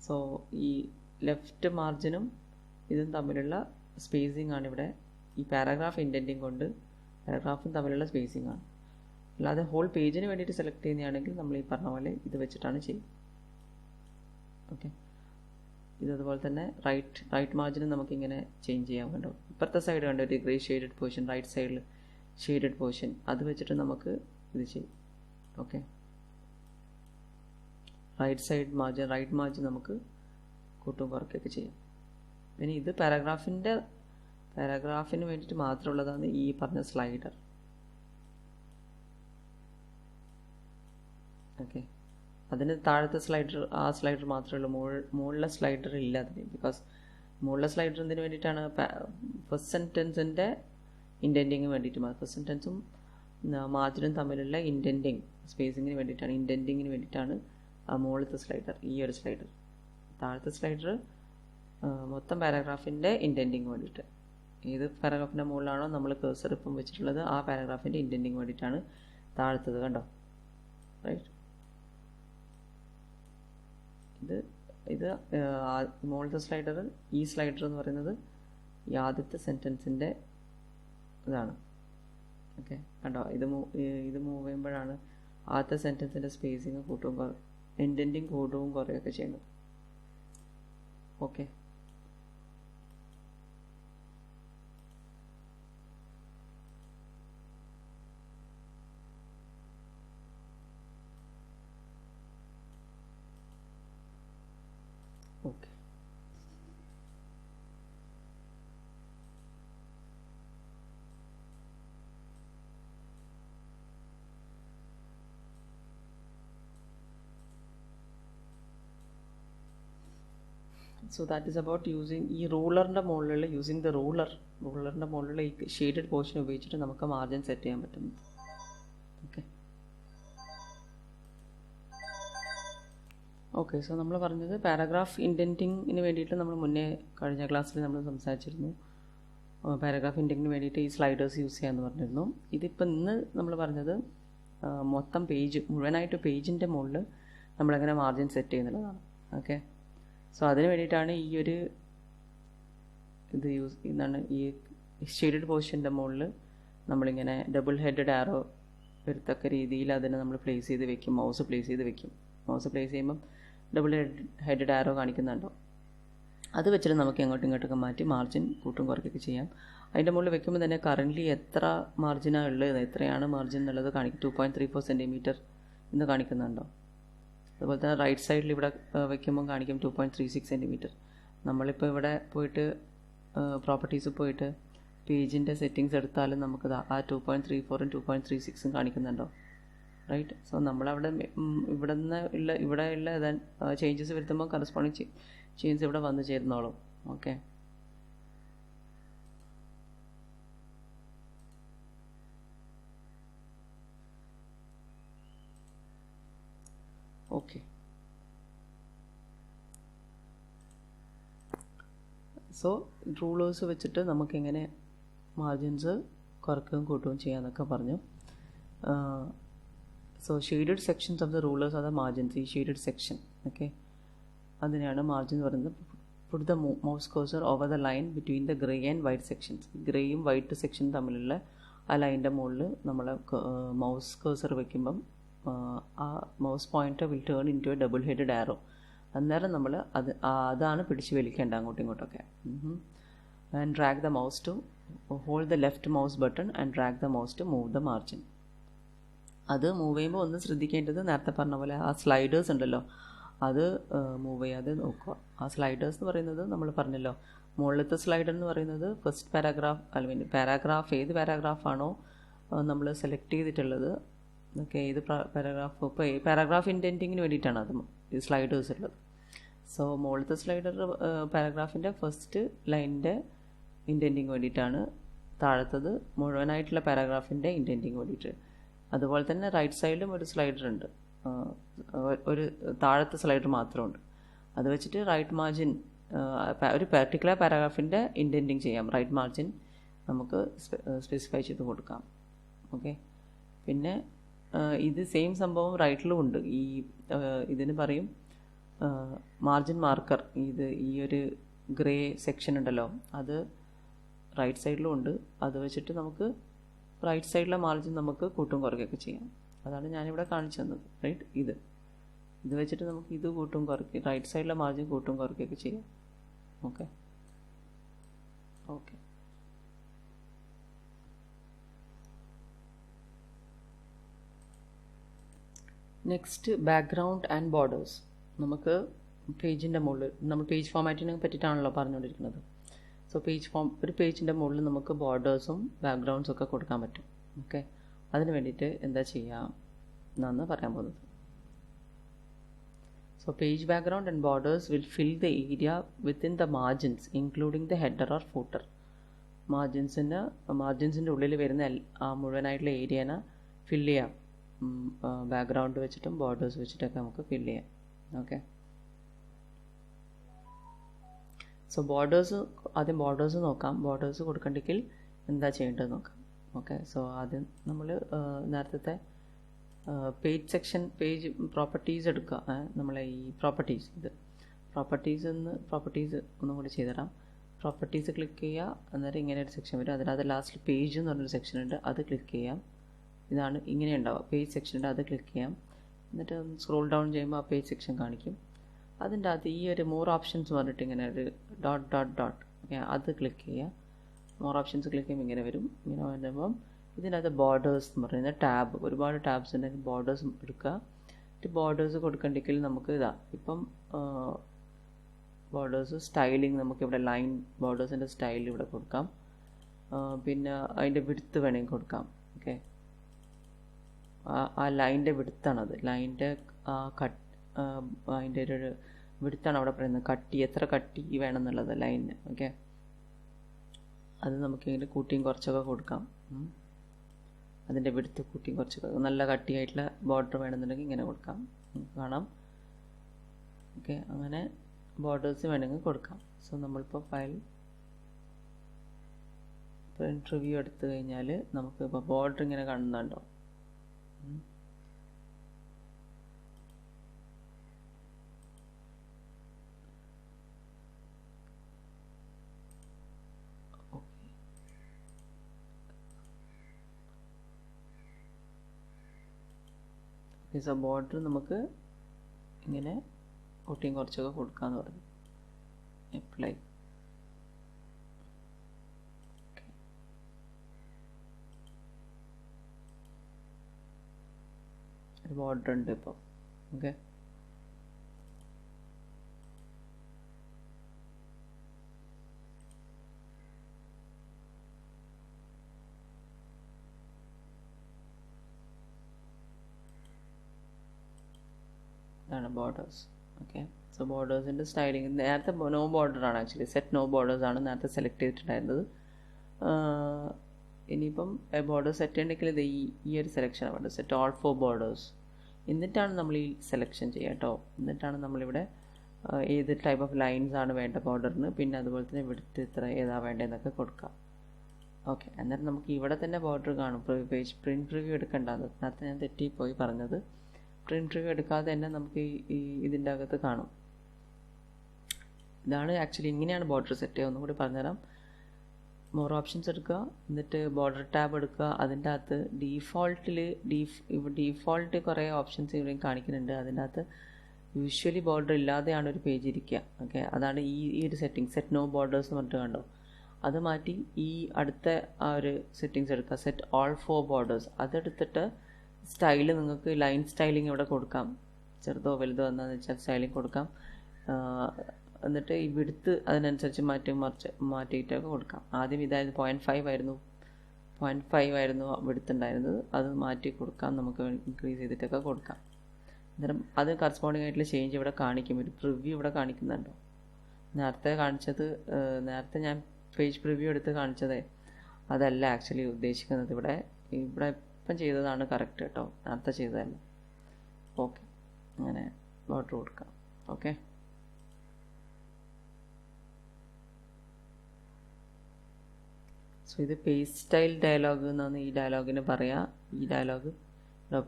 സോ ഈ ലെഫ്റ്റ് മാർജിനും ഇതും തമ്മിലുള്ള സ്പേസിങ് ആണ് ഇവിടെ ഈ പാരഗ്രാഫ് ഇൻറ്റൻറ്റിങ് കൊണ്ട് പാരഗ്രാഫും തമ്മിലുള്ള സ്പേസിങ് ആണ്. അല്ലാതെ ഹോൾ പേജിന് വേണ്ടിയിട്ട് സെലക്ട് ചെയ്യുന്നതാണെങ്കിൽ നമ്മൾ ഈ പറഞ്ഞ പോലെ ഇത് വെച്ചിട്ടാണ് ചെയ്യും. ഓക്കെ, ഇതുപോലെ തന്നെ റൈറ്റ് മാർജിനും നമുക്കിങ്ങനെ ചേഞ്ച് ചെയ്യാൻ കണ്ടോ. ഇപ്പുറത്തെ സൈഡ് കണ്ടോ, ഒരു ഗ്രേ ഷെയ്ഡഡ് പോർഷൻ, റൈറ്റ് സൈഡിൽ ഷെയ്ഡഡ് പോർഷൻ, അത് വെച്ചിട്ട് നമുക്ക് ഇത് ചെയ്യും. ഓക്കെ, റൈറ്റ് മാർജിൻ നമുക്ക് കൂട്ടും കുറയ്ക്കുകയൊക്കെ ചെയ്യാം. പിന്നെ ഇത് പാരഗ്രാഫിന് വേണ്ടിയിട്ട് മാത്രമുള്ളതാണ് ഈ പറഞ്ഞ സ്ലൈഡർ. ഓക്കെ, അതിന് താഴത്തെ ആ സ്ലൈഡർ മാത്രമേ ഉള്ളൂ, മുകളിലെ സ്ലൈഡർ ഇല്ല അതിന്. ബിക്കോസ് മുകളിലെ സ്ലൈഡർ എന്തിനു വേണ്ടിയിട്ടാണ്, ഫസ്റ്റ് സെൻറ്റൻസിൻ്റെ ഇൻറ്റൻറ്റിങ്ങിന് വേണ്ടിയിട്ട്, ഫസ്റ്റ് സെൻറ്റൻസും മാർജിനും തമ്മിലുള്ള ഇൻറ്റൻറ്റിങ് സ്പേസിങ്ങിന് വേണ്ടിയിട്ടാണ്, ഇൻറ്റൻറ്റിങ്ങിന് വേണ്ടിയിട്ടാണ് ആ മുകളിലത്തെ സ്ലൈഡർ, ഈ ഒരു സ്ലൈഡർ. താഴത്തെ സ്ലൈഡർ മൊത്തം പാരഗ്രാഫിൻ്റെ ഇൻറ്റൻറ്റിങ് വേണ്ടിയിട്ട്. ഏത് പാരഗ്രാഫിൻ്റെ മുകളിലാണോ നമ്മൾ കഴ്സർ ഇപ്പം വെച്ചിട്ടുള്ളത് ആ പാരഗ്രാഫിൻ്റെ ഇൻറ്റൻറ്റിങ് വേണ്ടിയിട്ടാണ് താഴത്തത് കണ്ടോ. റൈറ്റ്, ഇത് മുകളിലത്തെ സ്ലൈഡർ, ഈ സ്ലൈഡർ എന്ന് പറയുന്നത് ഈ ആദ്യത്തെ സെൻറ്റൻസിൻ്റെ ഇതാണ്. ഓക്കെ, കണ്ടോ, ഇത് മൂവ് ചെയ്യുമ്പോഴാണ് ആദ്യത്തെ സെൻറ്റൻസിൻ്റെ സ്പേസിങ് ഇൻറ്റൻറ്റിങ് കൂട്ടുകയും കുറയുകയൊക്കെ ചെയ്യുന്നത്. Okay, okay, so that is about using ഈ റൂളറിൻ്റെ മുകളിലുള്ള റൂളറിൻ്റെ മുകളിലുള്ള ഈ ഷെയ്ഡഡ് പോർഷൻ ഉപയോഗിച്ചിട്ട് നമുക്ക് മാർജിൻ സെറ്റ് ചെയ്യാൻ പറ്റും. ഓക്കെ, സോ നമ്മൾ പറഞ്ഞത് പാരഗ്രാഫ് ഇൻറ്റൻറ്റിങ്ങിന് വേണ്ടിയിട്ട് നമ്മൾ മുന്നേ കഴിഞ്ഞ ക്ലാസ്സിൽ നമ്മൾ സംസാരിച്ചിരുന്നു. പാരഗ്രാഫ് ഇൻറ്റൻറ്റിങ്ങിന് വേണ്ടിയിട്ട് ഈ സ്ലൈഡേഴ്സ് യൂസ് ചെയ്യാമെന്ന് പറഞ്ഞിരുന്നു. ഇതിപ്പോൾ ഇന്ന് നമ്മൾ പറഞ്ഞത് മൊത്തം മുഴുവനായിട്ട് പേജിൻ്റെ മുകളിൽ നമ്മളെങ്ങനെ മാർജിൻ സെറ്റ് ചെയ്യുന്നുള്ളതാണ്. ഓക്കെ, സോ അതിന് വേണ്ടിയിട്ടാണ് ഈ ഒരു ഈ ഷെയ്ഡഡ് പോർഷൻ്റെ മുകളിൽ നമ്മളിങ്ങനെ ഡബിൾ ഹെഡഡ് ആരോ വരത്തക്ക രീതിയിൽ അതിനെ നമ്മൾ പ്ലേസ് ചെയ്ത് വെക്കും. മൗസ് പ്ലേസ് ചെയ്ത് വെക്കും. മൗസ് പ്ലേസ് ചെയ്യുമ്പം ഡബിൾ ഹെഡഡ് ആരോ കാണിക്കുന്നുണ്ടോ, അത് വെച്ചിട്ട് നമുക്ക് അങ്ങോട്ടും ഇങ്ങോട്ടൊക്കെ മാറ്റി മാർജിൻ കൂട്ടും കുറയ്ക്കൊക്കെ ചെയ്യാം. അതിൻ്റെ മുകളിൽ വെക്കുമ്പോൾ തന്നെ കറൻ്റ്ലി എത്ര മാർജിനാണ് ഉള്ളത്, എത്രയാണ് മാർജിൻ എന്നുള്ളത് കാണിക്കും. 2.34 സെൻറ്റിമീറ്റർ എന്ന് കാണിക്കുന്നുണ്ടോ. അതുപോലെ തന്നെ റൈറ്റ് സൈഡിൽ ഇവിടെ വെക്കുമ്പം കാണിക്കും 2.36 സെൻറ്റിമീറ്റർ. നമ്മളിപ്പോൾ ഇവിടെ പോയിട്ട് പ്രോപ്പർട്ടീസ് പോയിട്ട് പേജിൻ്റെ സെറ്റിങ്സ് എടുത്താലും നമുക്ക് ആ 2.34ഉം 2.36ഉം കാണിക്കുന്നുണ്ടോ, റൈറ്റ്. സോ നമ്മളവിടെ ഇവിടെ നിന്ന് ഇവിടെ ഉള്ള ചേഞ്ചസ് വരുത്തുമ്പോൾ കറസ്പോണ്ടിങ് ചേഞ്ചസ് ഇവിടെ വന്നു ചേരുന്നോളും. Okay, okay. സോ റൂളേഴ്സ് വെച്ചിട്ട് നമുക്കെങ്ങനെ മാർജിൻസ് കുറയ്ക്കുകയും കൂട്ടുകയും ചെയ്യാമെന്നൊക്കെ പറഞ്ഞു. So shaded sections of the rulers are the margins. ഈ ഷെയ്ഡഡ് സെക്ഷൻ, ഓക്കെ, അതിനെയാണ് മാർജിൻ എന്ന് പറയുന്നത്. Put the mouse cursor over the line between the grey and white sections. ഗ്രേയും വൈറ്റ് സെക്ഷനും തമ്മിലുള്ള ആ ലൈൻ്റെ മുകളിൽ നമ്മൾ മൗസ് കഴ്സർ വയ്ക്കുമ്പം ആ mouse pointer will turn into a double headed arrow. അന്നേരം നമ്മൾ അതാണ് പിടിച്ച് വലിക്കേണ്ട അങ്ങോട്ടും ഇങ്ങോട്ടൊക്കെ. And drag the mouse to hold the left mouse button and drag the mouse to move the margin. അത് മൂവ് ചെയ്യുമ്പോൾ ഒന്ന് ശ്രദ്ധിക്കേണ്ടത്, നേരത്തെ പറഞ്ഞ പോലെ ആ സ്ലൈഡേഴ്സ് ഉണ്ടല്ലോ, അത് മൂവ് ചെയ്യാതെ നോക്കുക. ആ സ്ലൈഡേഴ്സ് എന്ന് പറയുന്നത് നമ്മൾ പറഞ്ഞല്ലോ, മുകളിലത്തെ സ്ലൈഡർ എന്ന് പറയുന്നത് ഫസ്റ്റ് പാരാഗ്രാഫ്, അല്ലെങ്കിൽ പാരാഗ്രാഫ് ഏത് പാരാഗ്രാഫാണോ നമ്മൾ സെലക്ട് ചെയ്തിട്ടുള്ളത്, ഓക്കെ, ഏത് പാരാഗ്രാഫ്, ഇപ്പോൾ പാരാഗ്രാഫ് ഇൻഡെൻറ്റിങ്ങിന് വേണ്ടിയിട്ടാണ് അത് ഈ സ്ലൈഡേഴ്സ് ഉള്ളത്. സോ മുകളിലത്തെ സ്ലൈഡർ പാരാഗ്രാഫിൻ്റെ ഫസ്റ്റ് ലൈനിൻ്റെ ഇൻഡെൻറ്റിങ് വേണ്ടിയിട്ടാണ്, താഴത്തത് മുഴുവനായിട്ടുള്ള പാരാഗ്രാഫിൻ്റെ ഇൻഡെൻറ്റിങ് വേണ്ടിയിട്ട്. അതുപോലെ തന്നെ റൈറ്റ് സൈഡിലും ഒരു സ്ലൈഡർ ഉണ്ട്, ഒരു താഴത്തെ സ്ലൈഡർ മാത്രമുണ്ട്. അത് വെച്ചിട്ട് റൈറ്റ് മാർജിൻ ഒരു പർട്ടിക്കുലർ പാരാഗ്രാഫിൻ്റെ ഇൻഡെൻറ്റിങ് ചെയ്യാം. റൈറ്റ് മാർജിൻ നമുക്ക് സ്പെസിഫൈ ചെയ്ത് കൊടുക്കാം. ഓക്കെ, പിന്നെ ഇത് സെയിം സംഭവം റൈറ്റിലും ഉണ്ട്. ഇതിന് പറയും മാർജിൻ മാർക്കർ. ഈ ഒരു ഗ്രേ സെക്ഷൻ ഉണ്ടല്ലോ, അത് റൈറ്റ് സൈഡിലും ഉണ്ട്. അത് വെച്ചിട്ട് നമുക്ക് റൈറ്റ് സൈഡിലെ മാർജിൻ നമുക്ക് കൂട്ടും കുറയ്ക്കുകയൊക്കെ ചെയ്യാം. അതാണ് ഞാനിവിടെ കാണിച്ചു തന്നത്, റൈറ്റ്. ഇത് വെച്ചിട്ട് നമുക്ക് ഇത് കൂട്ടും കുറയ്ക്കും, റൈറ്റ് സൈഡിലെ മാർജിൻ കൂട്ടും കുറയ്ക്കുകയൊക്കെ ചെയ്യാം. Okay, okay. Next background and borders. നമുക്ക് പേജിൻ്റെ മുകളിൽ, നമ്മൾ പേജ് ഫോമാറ്റിനെ പറ്റിയിട്ടാണല്ലോ പറഞ്ഞുകൊണ്ടിരിക്കുന്നത്. സോ ഒരു പേജിൻ്റെ മുകളിൽ നമുക്ക് ബോർഡേഴ്സും ബാക്ക്ഗ്രൗണ്ട്സും ഒക്കെ കൊടുക്കാൻ പറ്റും. ഓക്കെ, അതിന് വേണ്ടിയിട്ട് എന്താ ചെയ്യാം എന്നാണ് പറയാൻ പോകുന്നത്. So page background and borders will fill the area within the margins including the header or footer. മാർജിൻസിൻ്റെ ഉള്ളിൽ വരുന്ന ആ മുഴുവനായിട്ടുള്ള ഏരിയനെ ഫില്ല് ചെയ്യാം. ബാക്ക്ഗ്രൗണ്ട് വെച്ചിട്ടും ബോർഡേഴ്സ് വെച്ചിട്ടൊക്കെ നമുക്ക് ഫില്ല് ചെയ്യാം. ഓക്കെ, സോ ആദ്യം ബോർഡേഴ്സ് നോക്കാം. ബോർഡേഴ്സ് കൊടുക്കണ്ടെങ്കിൽ എന്താ ചെയ്യേണ്ടത് നോക്കാം. ഓക്കെ, സോ ആദ്യം നമ്മൾ നേരത്തെ പേജ് പ്രോപ്പർട്ടീസ് എടുക്കുക. നമ്മളെ ഈ പ്രോപ്പർട്ടീസ് ഒന്നും കൂടി ചെയ്തുതരാം. പ്രോപ്പർട്ടീസ് ക്ലിക്ക് ചെയ്യുക, അന്നേരം ഇങ്ങനെ ഒരു സെക്ഷൻ വരും. അതിനകത്ത് ലാസ്റ്റ് പേജ് എന്ന് പറഞ്ഞൊരു സെക്ഷൻ ഉണ്ട്, അത് ക്ലിക്ക് ചെയ്യാം. ഇതാണ് ഇങ്ങനെ ഉണ്ടാവുക, പേജ് സെക്ഷൻ ഉണ്ട്, അത് ക്ലിക്ക് ചെയ്യാം. എന്നിട്ട് സ്ക്രോൾ ഡൗൺ ചെയ്യുമ്പോൾ ആ പേജ് സെക്ഷൻ കാണിക്കും. അതിൻ്റെ അകത്ത് ഈ ഒരു മോർ ഓപ്ഷൻസ് പറഞ്ഞിട്ട് ഇങ്ങനെ ഒരു ഡോട്ട് ഓക്കെ, അത് ക്ലിക്ക് ചെയ്യുക. മോർ ഓപ്ഷൻസ് ക്ലിക്ക് ചെയ്യുമ്പോൾ ഇങ്ങനെ വരും. ഇങ്ങനെ വരുമ്പം ഇതിനകത്ത് ബോർഡേഴ്സ് എന്ന് പറയുന്ന ടാബ്, ഒരുപാട് ടാബ്സ് ഉണ്ടെങ്കിൽ ബോർഡേഴ്സ് എടുക്കുക. ബോർഡേഴ്സ് കൊടുക്കണ്ടെങ്കിൽ നമുക്ക് ഇപ്പം ബോർഡേഴ്സ് സ്റ്റൈലിങ്, നമുക്കിവിടെ ലൈൻ ബോർഡേഴ്സിൻ്റെ സ്റ്റൈൽ ഇവിടെ കൊടുക്കാം. പിന്നെ അതിൻ്റെ വിഡ്ത്ത് വേണമെങ്കിൽ കൊടുക്കാം. ഓക്കെ, ആ ലൈൻ്റെ വിഡ്ത്താണത്, ലൈൻ്റെ അതിൻ്റെ ഒരു വിഡ്ത്താണ് അവിടെ പറയുന്നത്. എത്ര കട്ടി വേണം എന്നുള്ളത് ലൈനിന്. ഓക്കെ, അത് നമുക്കിങ്ങനെ കൂട്ടിയും കുറച്ചൊക്കെ കൊടുക്കാം. അതിൻ്റെ വിഡ്ത്ത് കൂട്ടിയും കുറച്ചൊക്കെ, നല്ല കട്ടിയായിട്ടുള്ള ബോർഡർ വേണമെന്നുണ്ടെങ്കിൽ ഇങ്ങനെ കൊടുക്കാം, കാണാം. ഓക്കെ, അങ്ങനെ ബോർഡേഴ്സ് വേണമെങ്കിൽ കൊടുക്കാം. സോ നമ്മളിപ്പോൾ ഫയൽ പ്രിൻ്റ് റിവ്യൂ എടുത്തു കഴിഞ്ഞാൽ നമുക്ക് ഇപ്പോൾ ബോർഡർ ഇങ്ങനെ കാണുന്നുണ്ടോ. സോ ബോർഡർ നമുക്ക് ഇങ്ങനെ കൂട്ടിയും കുറച്ചൊക്കെ കൊടുക്കാമെന്ന് പറഞ്ഞു. അപ്ലൈ. ഒരു ബോർഡർ ഉണ്ട് ഇപ്പോൾ. ഓക്കെ, ഇതാണ് ബോർഡേഴ്സ്. ഓക്കെ, സോ ബോർഡേഴ്സിൻ്റെ സ്റ്റൈലിങ് നേരത്തെ നോ ബോർഡറാണ് ആക്ച്വലി, സെറ്റ് നോ ബോർഡേഴ്സാണ് നേരത്തെ സെലക്ട് ചെയ്തിട്ടുണ്ടായിരുന്നത്. ഇനിയിപ്പം ബോർഡർ സെറ്റ് ചെയ്യണമെങ്കിൽ ഇത് ഈ ഒരു സെലക്ഷനാണ് വേണ്ടത്, സെറ്റ് ഓൾ 4 ബോർഡേഴ്സ്. എന്നിട്ടാണ് നമ്മൾ ഈ സെലക്ഷൻ ചെയ്യുക കേട്ടോ. എന്നിട്ടാണ് നമ്മളിവിടെ ഏത് ടൈപ്പ് ഓഫ് ലൈൻസ് ആണ് വേണ്ട ബോർഡറിന്, പിന്നെ അതുപോലെ തന്നെ ഇവിടുത്തെ ഇത്ര ഏതാ വേണ്ടതെന്നൊക്കെ കൊടുക്കാം. ഓക്കെ, എന്നിട്ട് നമുക്ക് ഇവിടെ തന്നെ ബോർഡർ കാണും. പേജ് പ്രിൻറ്റ് പ്രിവ്യൂ എടുക്കേണ്ടത് നേരത്തെ ഞാൻ തെറ്റിപ്പോയി പറഞ്ഞത്. പ്രിൻറ്റ് പ്രിവ്യൂ എടുക്കാതെ തന്നെ നമുക്ക് ഈ ഇതിൻ്റെ അകത്ത് കാണും. ഇതാണ് ആക്ച്വലി, ഇങ്ങനെയാണ് ബോർഡർ സെറ്റ് ചെയ്യുക. ഒന്നും കൂടി പറഞ്ഞുതരാം. മോർ ഓപ്ഷൻസ് എടുക്കുക, എന്നിട്ട് ബോർഡർ ടാബ് എടുക്കുക. അതിൻ്റെ അകത്ത് ഡീഫോൾട്ട് കുറേ ഓപ്ഷൻസ് ഇവിടെയും കാണിക്കുന്നുണ്ട്. അതിൻ്റെ അകത്ത് യൂഷ്വലി ബോർഡർ ഇല്ലാതെയാണ് ഒരു പേജ് ഇരിക്കുക. ഓക്കെ, അതാണ് ഈ ഒരു സെറ്റിംഗ്, സെറ്റ് നോ ബോർഡേഴ്സ് എന്ന് പറഞ്ഞിട്ട് കണ്ടോ. അത് മാറ്റി ഈ അടുത്ത ആ ഒരു സെറ്റിങ്സ് എടുക്കുക, സെറ്റ് ഓൾ 4 ബോർഡേഴ്സ്. അതെടുത്തിട്ട് സ്റ്റൈല് നിങ്ങൾക്ക് ലൈൻ സ്റ്റൈലിംഗ് ഇവിടെ കൊടുക്കാം. ചെറുതോ വലുതോ എന്താണെന്ന് വെച്ചാൽ സ്റ്റൈലിംഗ് കൊടുക്കാം. എന്നിട്ട് ഈ വിഡ്ത്ത് അതിനനുസരിച്ച് മാറ്റിയിട്ടൊക്കെ കൊടുക്കാം. ആദ്യം ഇതായത് 0.5 ആയിരുന്നു വിഡ്ത്ത് ഉണ്ടായിരുന്നത്. അത് മാറ്റി കൊടുക്കാം, നമുക്ക് ഇൻക്രീസ് ചെയ്തിട്ടൊക്കെ കൊടുക്കാം. അന്നേരം അത് കറസ്പോണ്ടിങ് ആയിട്ടുള്ള ചേഞ്ച് ഇവിടെ കാണിക്കും. ഒരു പ്രിവ്യൂ ഇവിടെ കാണിക്കുന്നുണ്ടോ. നേരത്തെ ഞാൻ പേജ് പ്രിവ്യൂ എടുത്ത് കാണിച്ചതേ അതല്ല ആക്ച്വലി ഉദ്ദേശിക്കുന്നത്. ഇവിടെ ഇപ്പം ചെയ്തതാണ് കറക്റ്റ് കേട്ടോ, നേരത്തെ ചെയ്തതല്ല. ഓക്കെ, അങ്ങനെ ബോർഡർ കൊടുക്കാം. ഓക്കെ, സോ ഇത് പേജ് സ്റ്റൈൽ ഡയലോഗ് എന്നാണ് ഈ ഡയലോഗിന് പറയാം. ഈ ഡയലോഗ്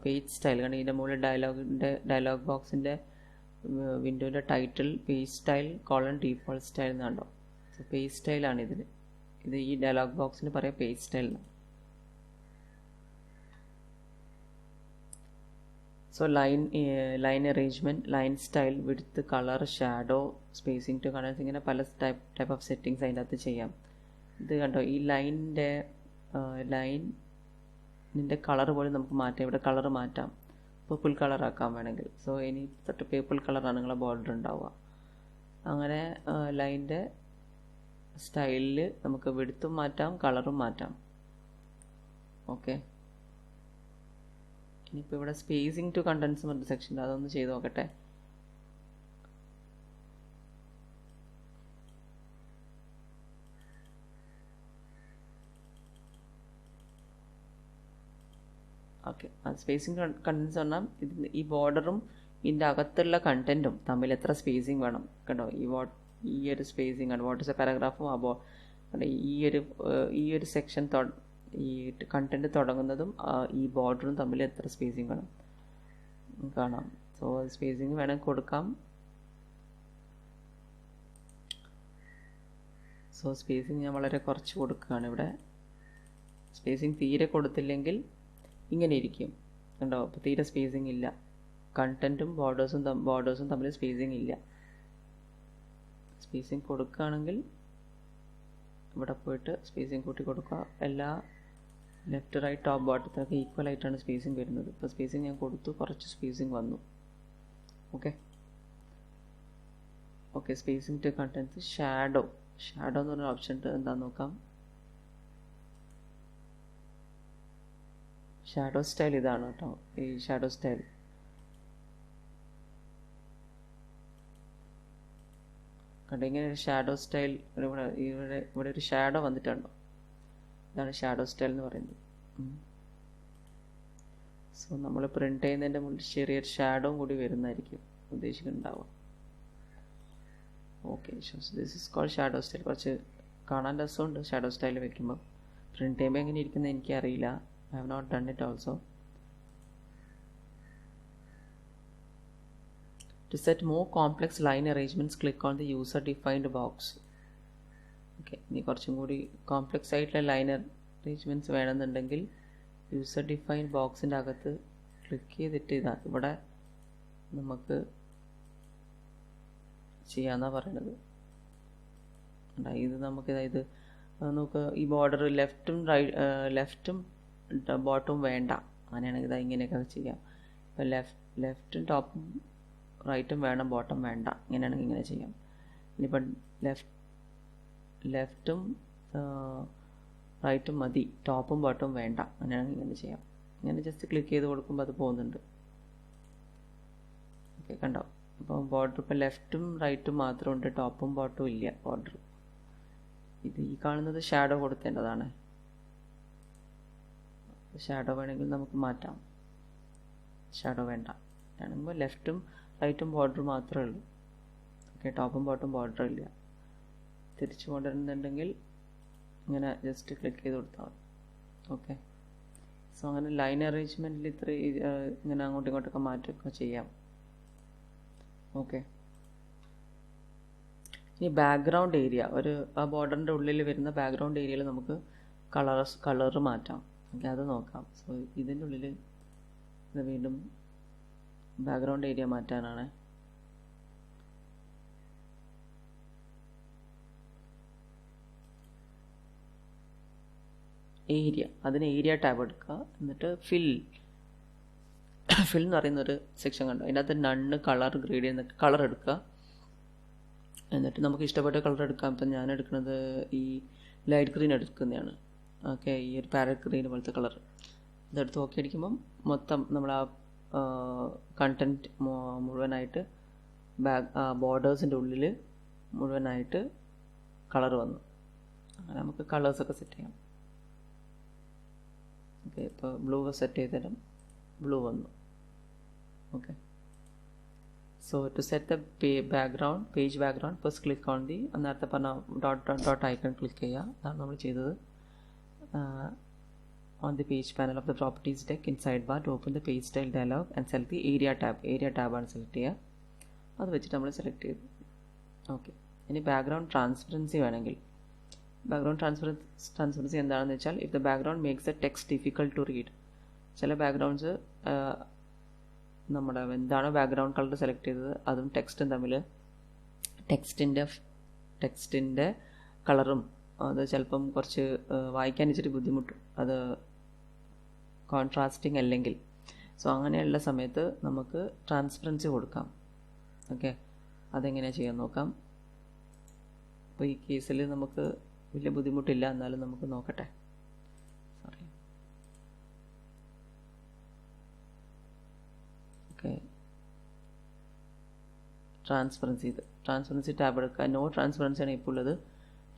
പേജ് സ്റ്റൈൽ, കാരണം ഇതിൻ്റെ മുകളിൽ ഡയലോഗ് ബോക്സിൻ്റെ വിൻഡോയുടെ title page style : default style എന്നാണോ. സോ പേജ് സ്റ്റൈലാണ് ഇത് ഈ ഡയലോഗ് ബോക്സിന് പറയാം പേജ് സ്റ്റൈൽ എന്നാണ്. So line arrangement, line style, width, colour, shadow, spacing two colours, ഇങ്ങനെ പല ടൈപ്പ് ഓഫ് സെറ്റിങ്സ് അതിൻ്റെ അകത്ത് ചെയ്യാം. ഇത് കണ്ടോ, ഈ ലൈനിൻ്റെ കളർ പോലും നമുക്ക് മാറ്റാം. ഇവിടെ കളർ മാറ്റാം, പർപ്പിൾ കളർ ആക്കാൻ വേണമെങ്കിൽ. സോ ഇനി തൊട്ട് പേർപ്പിൾ കളറാണ് നിങ്ങളെ ബോർഡർ ഉണ്ടാവുക. അങ്ങനെ ലൈനിൻ്റെ സ്റ്റൈലിൽ നമുക്ക് വിഡ്ത്തും മാറ്റാം, കളറും മാറ്റാം. ഓക്കെ, ഇനിയിപ്പോൾ ഇവിടെ സ്പേസിങ് ടു കണ്ടൻസ് പറഞ്ഞ സെക്ഷൻ അതൊന്ന് ചെയ്ത് നോക്കട്ടെ. ഓക്കെ, സ്പേസിങ് കണ്ടൻസ് പറഞ്ഞാൽ ഈ ബോർഡറും ഇതിൻ്റെ അകത്തുള്ള കണ്ടൻറ്റും തമ്മിൽ എത്ര സ്പേസിങ് വേണം കേട്ടോ. ഈ ഒരു സ്പേസിങ് ആണ് വാട്ട് ഇസ് എ പാരഗ്രാഫും ഈ ഒരു സെക്ഷൻ ഈ കണ്ടൻറ്റ് തുടങ്ങുന്നതും ഈ ബോർഡറും തമ്മിൽ എത്ര സ്പേസിങ് വേണം കാണാം. സോ സ്പേസിങ് വേണമെങ്കിൽ കൊടുക്കാം. സോ സ്പേസിങ് ഞാൻ വളരെ കുറച്ച് കൊടുക്കുകയാണ് ഇവിടെ. സ്പേസിങ് തീരെ കൊടുത്തില്ലെങ്കിൽ ഇങ്ങനെ ഇരിക്കും കണ്ടോ. അപ്പോൾ തീരെ സ്പേസിങ് ഇല്ല. കണ്ടൻറ്റും ബോർഡേഴ്സും തമ്മിൽ സ്പേസിങ് ഇല്ല. സ്പേസിങ് കൊടുക്കുകയാണെങ്കിൽ ഇവിടെ പോയിട്ട് സ്പേസിങ് കൂട്ടി കൊടുക്കുക. എല്ലാ ലെഫ്റ്റ് റൈറ്റ് ടോപ്പ് ബോട്ടത്തിനൊക്കെ ഈക്വൽ ആയിട്ടാണ് സ്പേസിങ് വരുന്നത്. ഇപ്പോൾ സ്പേസിങ് ഞാൻ കൊടുത്തു, കുറച്ച് സ്പേസിങ് വന്നു. Okay, spacing to condense. Shadow എന്ന് പറഞ്ഞ ഓപ്ഷൻ എന്താണെന്ന് നോക്കാം. ഷാഡോ സ്റ്റൈൽ ഇതാണ് കേട്ടോ. ഈ ഷാഡോ സ്റ്റൈൽ കണ്ടോ, ഇങ്ങനെ ഒരു ഷാഡോ സ്റ്റൈൽ ഇവിടെ ഒരു ഷാഡോ വന്നിട്ടുണ്ടോ. ഇതാണ് ഷാഡോ സ്റ്റൈൽ എന്ന് പറയുന്നത്. സോ നമ്മൾ പ്രിന്റ് ചെയ്യുന്നതിൻ്റെ മുന്നിൽ ചെറിയൊരു ഷാഡോയും കൂടി വരുന്നതായിരിക്കും ഉദ്ദേശിക്കുന്നുണ്ടാവുക. Okay, this is called shadow style. കുറച്ച് കാണാൻ രസമുണ്ട് ഷാഡോ സ്റ്റൈൽ വെക്കുമ്പോൾ. പ്രിന്റ് ചെയ്യുമ്പോൾ എങ്ങനെ ഇരിക്കുന്നത് എനിക്കറിയില്ല. I have not done it also. To set more complex line arrangements, click on the user defined box. Okay, ഇനി കുറച്ചും കൂടി കോംപ്ലക്സ് ആയിട്ടുള്ള ലൈൻ അറേഞ്ച്മെൻറ്റ്സ് വേണമെന്നുണ്ടെങ്കിൽ യൂസർ ഡിഫൈൻഡ് ബോക്സിൻ്റെ അകത്ത് ക്ലിക്ക് ചെയ്തിട്ട് ഇതാ ഇവിടെ നമുക്ക് ചെയ്യാമെന്നാണ് പറയണത്. ഇത് നമുക്കിതായത് നമുക്ക് ഈ ബോർഡർ ലെഫ്റ്റും ബോട്ടവും വേണ്ട, അങ്ങനെയാണെങ്കിൽ ഇതാ ഇങ്ങനെയൊക്കെ ചെയ്യാം. ഇപ്പോൾ ലെഫ്റ്റും ടോപ്പും റൈറ്റും വേണം, ബോട്ടം വേണ്ട, ഇങ്ങനെയാണെങ്കിൽ ഇങ്ങനെ ചെയ്യാം. ഇനിയിപ്പം ലെഫ്റ്റും റൈറ്റും മതി, ടോപ്പും ബോട്ടവും വേണ്ട, അങ്ങനെയാണെങ്കിൽ ഇങ്ങനെ ചെയ്യാം. ഇങ്ങനെ ജസ്റ്റ് ക്ലിക്ക് ചെയ്ത് കൊടുക്കുമ്പോൾ അത് പോകുന്നുണ്ട്. ഓക്കെ, കണ്ടോ? അപ്പോൾ ബോർഡർ ഇപ്പോൾ ലെഫ്റ്റും റൈറ്റും മാത്രമുണ്ട്, ടോപ്പും ബോട്ടവും ഇല്ല ബോർഡർ. ഇത് ഈ കാണുന്നത് ഷാഡോ കൊടുത്തേണ്ടതാണ്. ഷാഡോ വേണമെങ്കിൽ നമുക്ക് മാറ്റാം. ഷാഡോ വേണ്ട ആണെങ്കിൽ ലെഫ്റ്റും റൈറ്റും ബോർഡർ മാത്രമേ ഉള്ളൂ. ഓക്കെ, ടോപ്പും ബോട്ടും ബോർഡർ ഇല്ല. തിരിച്ചു കൊണ്ടുവരുന്നുണ്ടെങ്കിൽ ഇങ്ങനെ ജസ്റ്റ് ക്ലിക്ക് ചെയ്ത് കൊടുത്താൽ മതി. ഓക്കെ, സോ അങ്ങനെ ലൈൻ അറേഞ്ച്മെൻറ്റിൽ ഇത്ര ഇങ്ങനെ അങ്ങോട്ടും ഇങ്ങോട്ടൊക്കെ മാറ്റമൊക്കെ ചെയ്യാം. ഓക്കെ, ഇനി ബാക്ക്ഗ്രൗണ്ട് ഏരിയ, ആ ബോർഡറിൻ്റെ ഉള്ളിൽ വരുന്ന ബാക്ക്ഗ്രൗണ്ട് ഏരിയയിൽ നമുക്ക് കളർ മാറ്റാം. ഓക്കെ, അത് നോക്കാം. സോ ഇതിൻ്റെ ഉള്ളിൽ ഇത് വീണ്ടും ബാക്ക്ഗ്രൗണ്ട് ഏരിയ മാറ്റാനാണ്. അതിന് ഏരിയ ടാബ് എടുക്കുക. എന്നിട്ട് ഫിൽ എന്ന് പറയുന്നൊരു സെക്ഷൻ കണ്ടു, അതിനകത്ത് നണ്ണ് കളർ ഗ്രേഡിയൻ്റ് കളർ എടുക്കുക. എന്നിട്ട് നമുക്ക് ഇഷ്ടപ്പെട്ട കളർ എടുക്കാം. ഇപ്പം ഞാൻ എടുക്കുന്നത് ഈ ലൈറ്റ് ഗ്രീൻ എടുക്കുന്നതാണ്. ഓക്കെ, ഈ ഒരു പാരറ്റ് ഗ്രീൻ പോലത്തെ കളർ ഇതെടുത്ത് ഓക്കെ അടിക്കുമ്പം മൊത്തം നമ്മൾ ആ കണ്ടൻറ്റ് മുഴുവനായിട്ട് ബോർഡേഴ്സിൻ്റെ ഉള്ളിൽ മുഴുവനായിട്ട് കളർ വന്നു. അങ്ങനെ നമുക്ക് കളേഴ്സൊക്കെ സെറ്റ് ചെയ്യാം. ഓക്കെ, ഇപ്പോൾ ബ്ലൂ സെറ്റ് ചെയ്തിടും, ബ്ലൂ വന്നു. Okay, so to set the page background, first click on the നേരത്തെ പറഞ്ഞ dot icon ക്ലിക്ക് ചെയ്യുക. അതാണ് നമ്മൾ ചെയ്തത്. on the page panel of the properties deck in sidebar to open the page style dialog and select the area tab ആണ് select ചെയ്യുക. അത് വെച്ചിട്ട് നമ്മൾ സെലക്ട് ചെയ്തു. ഓക്കെ, ഇനി ബാക്ക്ഗ്രൗണ്ട് ട്രാൻസ്പെറൻസി വേണമെങ്കിൽ ബാക്ക്ഗ്രൗണ്ട് ട്രാൻസ്പെറൻസി എന്താണെന്ന് വെച്ചാൽ, if the background makes a text difficult to read. ചില ബാക്ക്ഗ്രൗണ്ട്സ് നമ്മുടെ എന്താണോ ബാക്ക്ഗ്രൗണ്ട് കളർ സെലക്ട് ചെയ്തത് അതും ടെക്സ്റ്റും തമ്മിൽ ടെക്സ്റ്റിൻ്റെ കളറും അത് ചിലപ്പം കുറച്ച് വായിക്കാൻ ഇച്ചിരി ബുദ്ധിമുട്ടും, അത് കോൺട്രാസ്റ്റിംഗ് അല്ലെങ്കിൽ. സോ അങ്ങനെയുള്ള സമയത്ത് നമുക്ക് ട്രാൻസ്പെറൻസി കൊടുക്കാം. ഓക്കെ, അതെങ്ങനെയാണ് ചെയ്യാൻ നോക്കാം. അപ്പോൾ ഈ കേസിൽ നമുക്ക് വലിയ ബുദ്ധിമുട്ടില്ല, എന്നാലും നമുക്ക് നോക്കട്ടെ. സോറി. ഓക്കെ, ട്രാൻസ്പെറൻസി ടാബ് എടുക്കുക. നോ ട്രാൻസ്പെറൻസി ആണ് ഇപ്പോൾ ഉള്ളത്.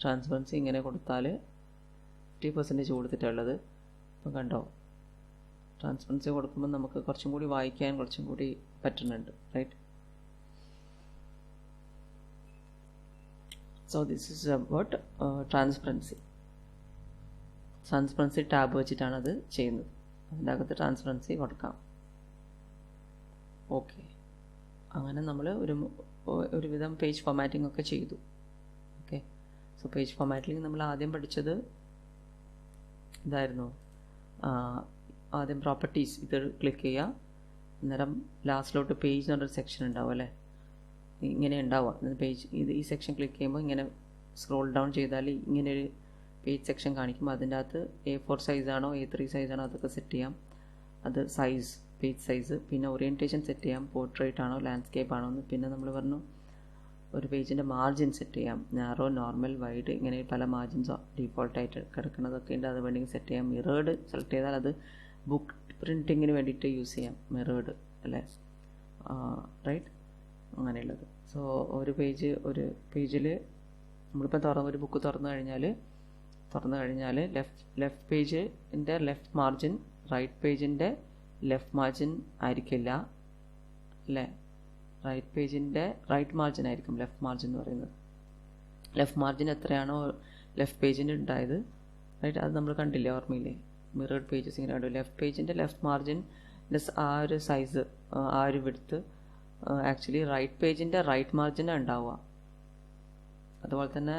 ട്രാൻസ്പെറൻസി ഇങ്ങനെ കൊടുത്താൽ 50% കൊടുത്തിട്ടുള്ളത്. അപ്പം കണ്ടോ, ട്രാൻസ്പെറൻസി കൊടുക്കുമ്പോൾ നമുക്ക് കുറച്ചും കൂടി വായിക്കാൻ കുറച്ചും കൂടി പറ്റുന്നുണ്ട്. Right. So this is about transparency tab വെച്ചിട്ടാണ് അത് ചെയ്യുന്നത്. അതിൻ്റെ അകത്ത് ട്രാൻസ്പെറൻസി കൊടുക്കാം. ഓക്കെ, അങ്ങനെ നമ്മൾ ഒരുവിധം പേജ് ഫോമാറ്റിംഗ് ഒക്കെ ചെയ്തു. ഓക്കെ, സോ പേജ് ഫോമാറ്റിംഗ് നമ്മൾ ആദ്യം പഠിച്ചത് ഇതായിരുന്നു. ആദ്യം പ്രോപ്പർട്ടീസ് ഇത് ക്ലിക്ക് ചെയ്യുക. അന്നേരം ലാസ്റ്റിലോട്ട് പേജ് എന്ന് പറഞ്ഞൊരു സെക്ഷൻ ഉണ്ടാവും അല്ലേ, ഇങ്ങനെ ഉണ്ടാവുക പേജ്. ഈ സെക്ഷൻ ക്ലിക്ക് ചെയ്യുമ്പോൾ ഇങ്ങനെ സ്ക്രോൾ ഡൗൺ ചെയ്താൽ ഇങ്ങനെ ഒരു പേജ് സെക്ഷൻ കാണിക്കുമ്പോൾ അതിൻ്റെ അകത്ത് A4 സൈസാണോ A3 സൈസാണോ അതൊക്കെ സെറ്റ് ചെയ്യാം. അത് പേജ് സൈസ്, പിന്നെ ഓറിയൻറ്റേഷൻ സെറ്റ് ചെയ്യാം, പോർട്രേറ്റ് ആണോ ലാൻഡ്സ്കേപ്പ് ആണോ എന്ന്. പിന്നെ നമ്മൾ പറഞ്ഞു ഒരു പേജിൻ്റെ മാർജിൻ സെറ്റ് ചെയ്യാം, നാരോ, നോർമൽ, വൈഡ്, ഇങ്ങനെ പല മാർജിൻസോ ഡീഫോൾട്ടായിട്ട് കിടക്കുന്നതൊക്കെ ഉണ്ട്. അത് വേണമെങ്കിൽ സെറ്റ് ചെയ്യാം. മിറേർഡ് സെലക്ട് ചെയ്താൽ അത് ബുക്ക് പ്രിൻറ്റിങ്ങിന് വേണ്ടിയിട്ട് യൂസ് ചെയ്യാം, മിറേർഡ് അല്ലേ. റൈറ്റ്, അങ്ങനെയുള്ളത്. സോ ഒരു പേജിൽ നമ്മളിപ്പോൾ ഒരു ബുക്ക് തുറന്നു കഴിഞ്ഞാൽ ലെഫ്റ്റ് പേജിൻ്റെ ലെഫ്റ്റ് മാർജിൻ റൈറ്റ് പേജിൻ്റെ ലെഫ്റ്റ് മാർജിൻ ആയിരിക്കില്ല അല്ലേ. റൈറ്റ് പേജിൻ്റെ റൈറ്റ് മാർജിൻ ആയിരിക്കും ലെഫ്റ്റ് മാർജിൻ എന്ന് പറയുന്നത്. ലെഫ്റ്റ് മാർജിൻ എത്രയാണോ ലെഫ്റ്റ് പേജിന് ഉണ്ടായത്, റൈറ്റ്, അത് നമ്മൾ കണ്ടില്ലേ, ഓർമ്മയില്ലേ, മിറേർഡ് പേജസ് ഇങ്ങനെ കണ്ടു. ലെഫ്റ്റ് പേജിൻ്റെ ലെഫ്റ്റ് മാർജിൻ്റെ ആ ഒരു സൈസ്, ആ ഒരു വിഡ്ത്ത് ആക്ച്വലി റൈറ്റ് പേജിൻ്റെ റൈറ്റ് മാർജിനാണ് ഉണ്ടാവുക. അതുപോലെ തന്നെ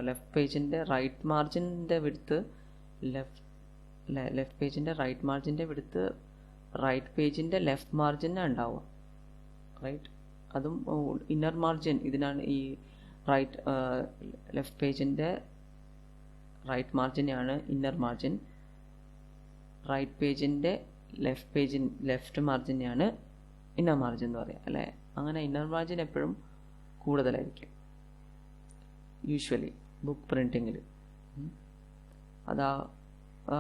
ലെഫ്റ്റ് പേജിൻ്റെ റൈറ്റ് മാർജിൻ്റെ വിഡ്ത്ത് ലെഫ്റ്റ് പേജിൻ്റെ റൈറ്റ് മാർജിൻ്റെ വിഡ്ത്ത് റൈറ്റ് പേജിൻ്റെ ലെഫ്റ്റ് മാർജിനാണ് ഉണ്ടാവുക, റൈറ്റ്. അതും ഇന്നർ മാർജിൻ ഇതിനാണ് ഈ റൈറ്റ് ലെഫ്റ്റ് പേജിൻ്റെ റൈറ്റ് മാർജിനെയാണ് ഇന്നർ മാർജിൻ, റൈറ്റ് പേജിൻ്റെ ലെഫ്റ്റ് മാർജിനെയാണ് ഇന്നർ മാർജിൻ എന്ന് പറയാം അല്ലേ. അങ്ങനെ ഇന്നർ മാർജിൻ എപ്പോഴും കൂടുതലായിരിക്കും യൂഷ്വലി ബുക്ക് പ്രിൻറ്റിങ്ങിൽ. അതാ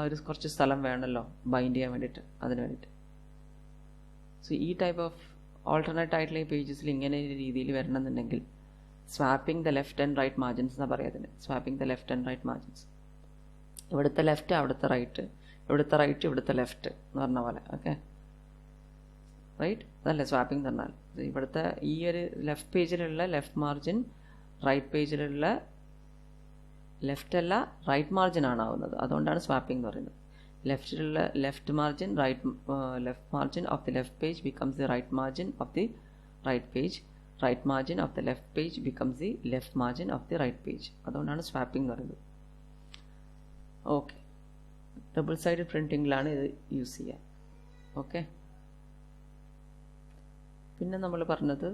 ഒരു കുറച്ച് സ്ഥലം വേണമല്ലോ ബൈൻഡ് ചെയ്യാൻ വേണ്ടിയിട്ട്, അതിന് വേണ്ടിയിട്ട്. സോ ഈ ടൈപ്പ് ഓഫ് ഓൾട്ടർനേറ്റ് ആയിട്ടുള്ള ഈ പേജസിൽ ഇങ്ങനെ ഒരു രീതിയിൽ വരണമെന്നുണ്ടെങ്കിൽ swapping the left and right margins എന്നാണ് പറയുന്നത്. Swapping the left and right margins, ഇവിടുത്തെ ലെഫ്റ്റ് അവിടുത്തെ റൈറ്റ്, ഇവിടുത്തെ റൈറ്റ് ഇവിടുത്തെ ലെഫ്റ്റ് എന്ന് പറഞ്ഞ പോലെ. ഓക്കെ, റൈറ്റ്, അതല്ലേ സ്വാപ്പിംഗ് തന്നാൽ. ഇവിടുത്തെ ഈ ഒരു ലെഫ്റ്റ് പേജിലുള്ള ലെഫ്റ്റ് മാർജിൻ റൈറ്റ് പേജിലുള്ള ലെഫ്റ്റ് അല്ല റൈറ്റ് മാർജിൻ ആണ് ആവുന്നത്. അതുകൊണ്ടാണ് സ്വാപ്പിംഗ് എന്ന് പറയുന്നത്. ലെഫ്റ്റിലുള്ള left margin left margin of the left page becomes the right margin of the right page, right margin of the left page becomes the left margin of the right page. അതുകൊണ്ടാണ് swapping എന്ന് പറയുന്നത്. Okay, double sided പ്രിൻറ്റിങ്ങിലാണ് ഇത് use ചെയ്യുക. Okay, പിന്നെ നമ്മൾ പറഞ്ഞത്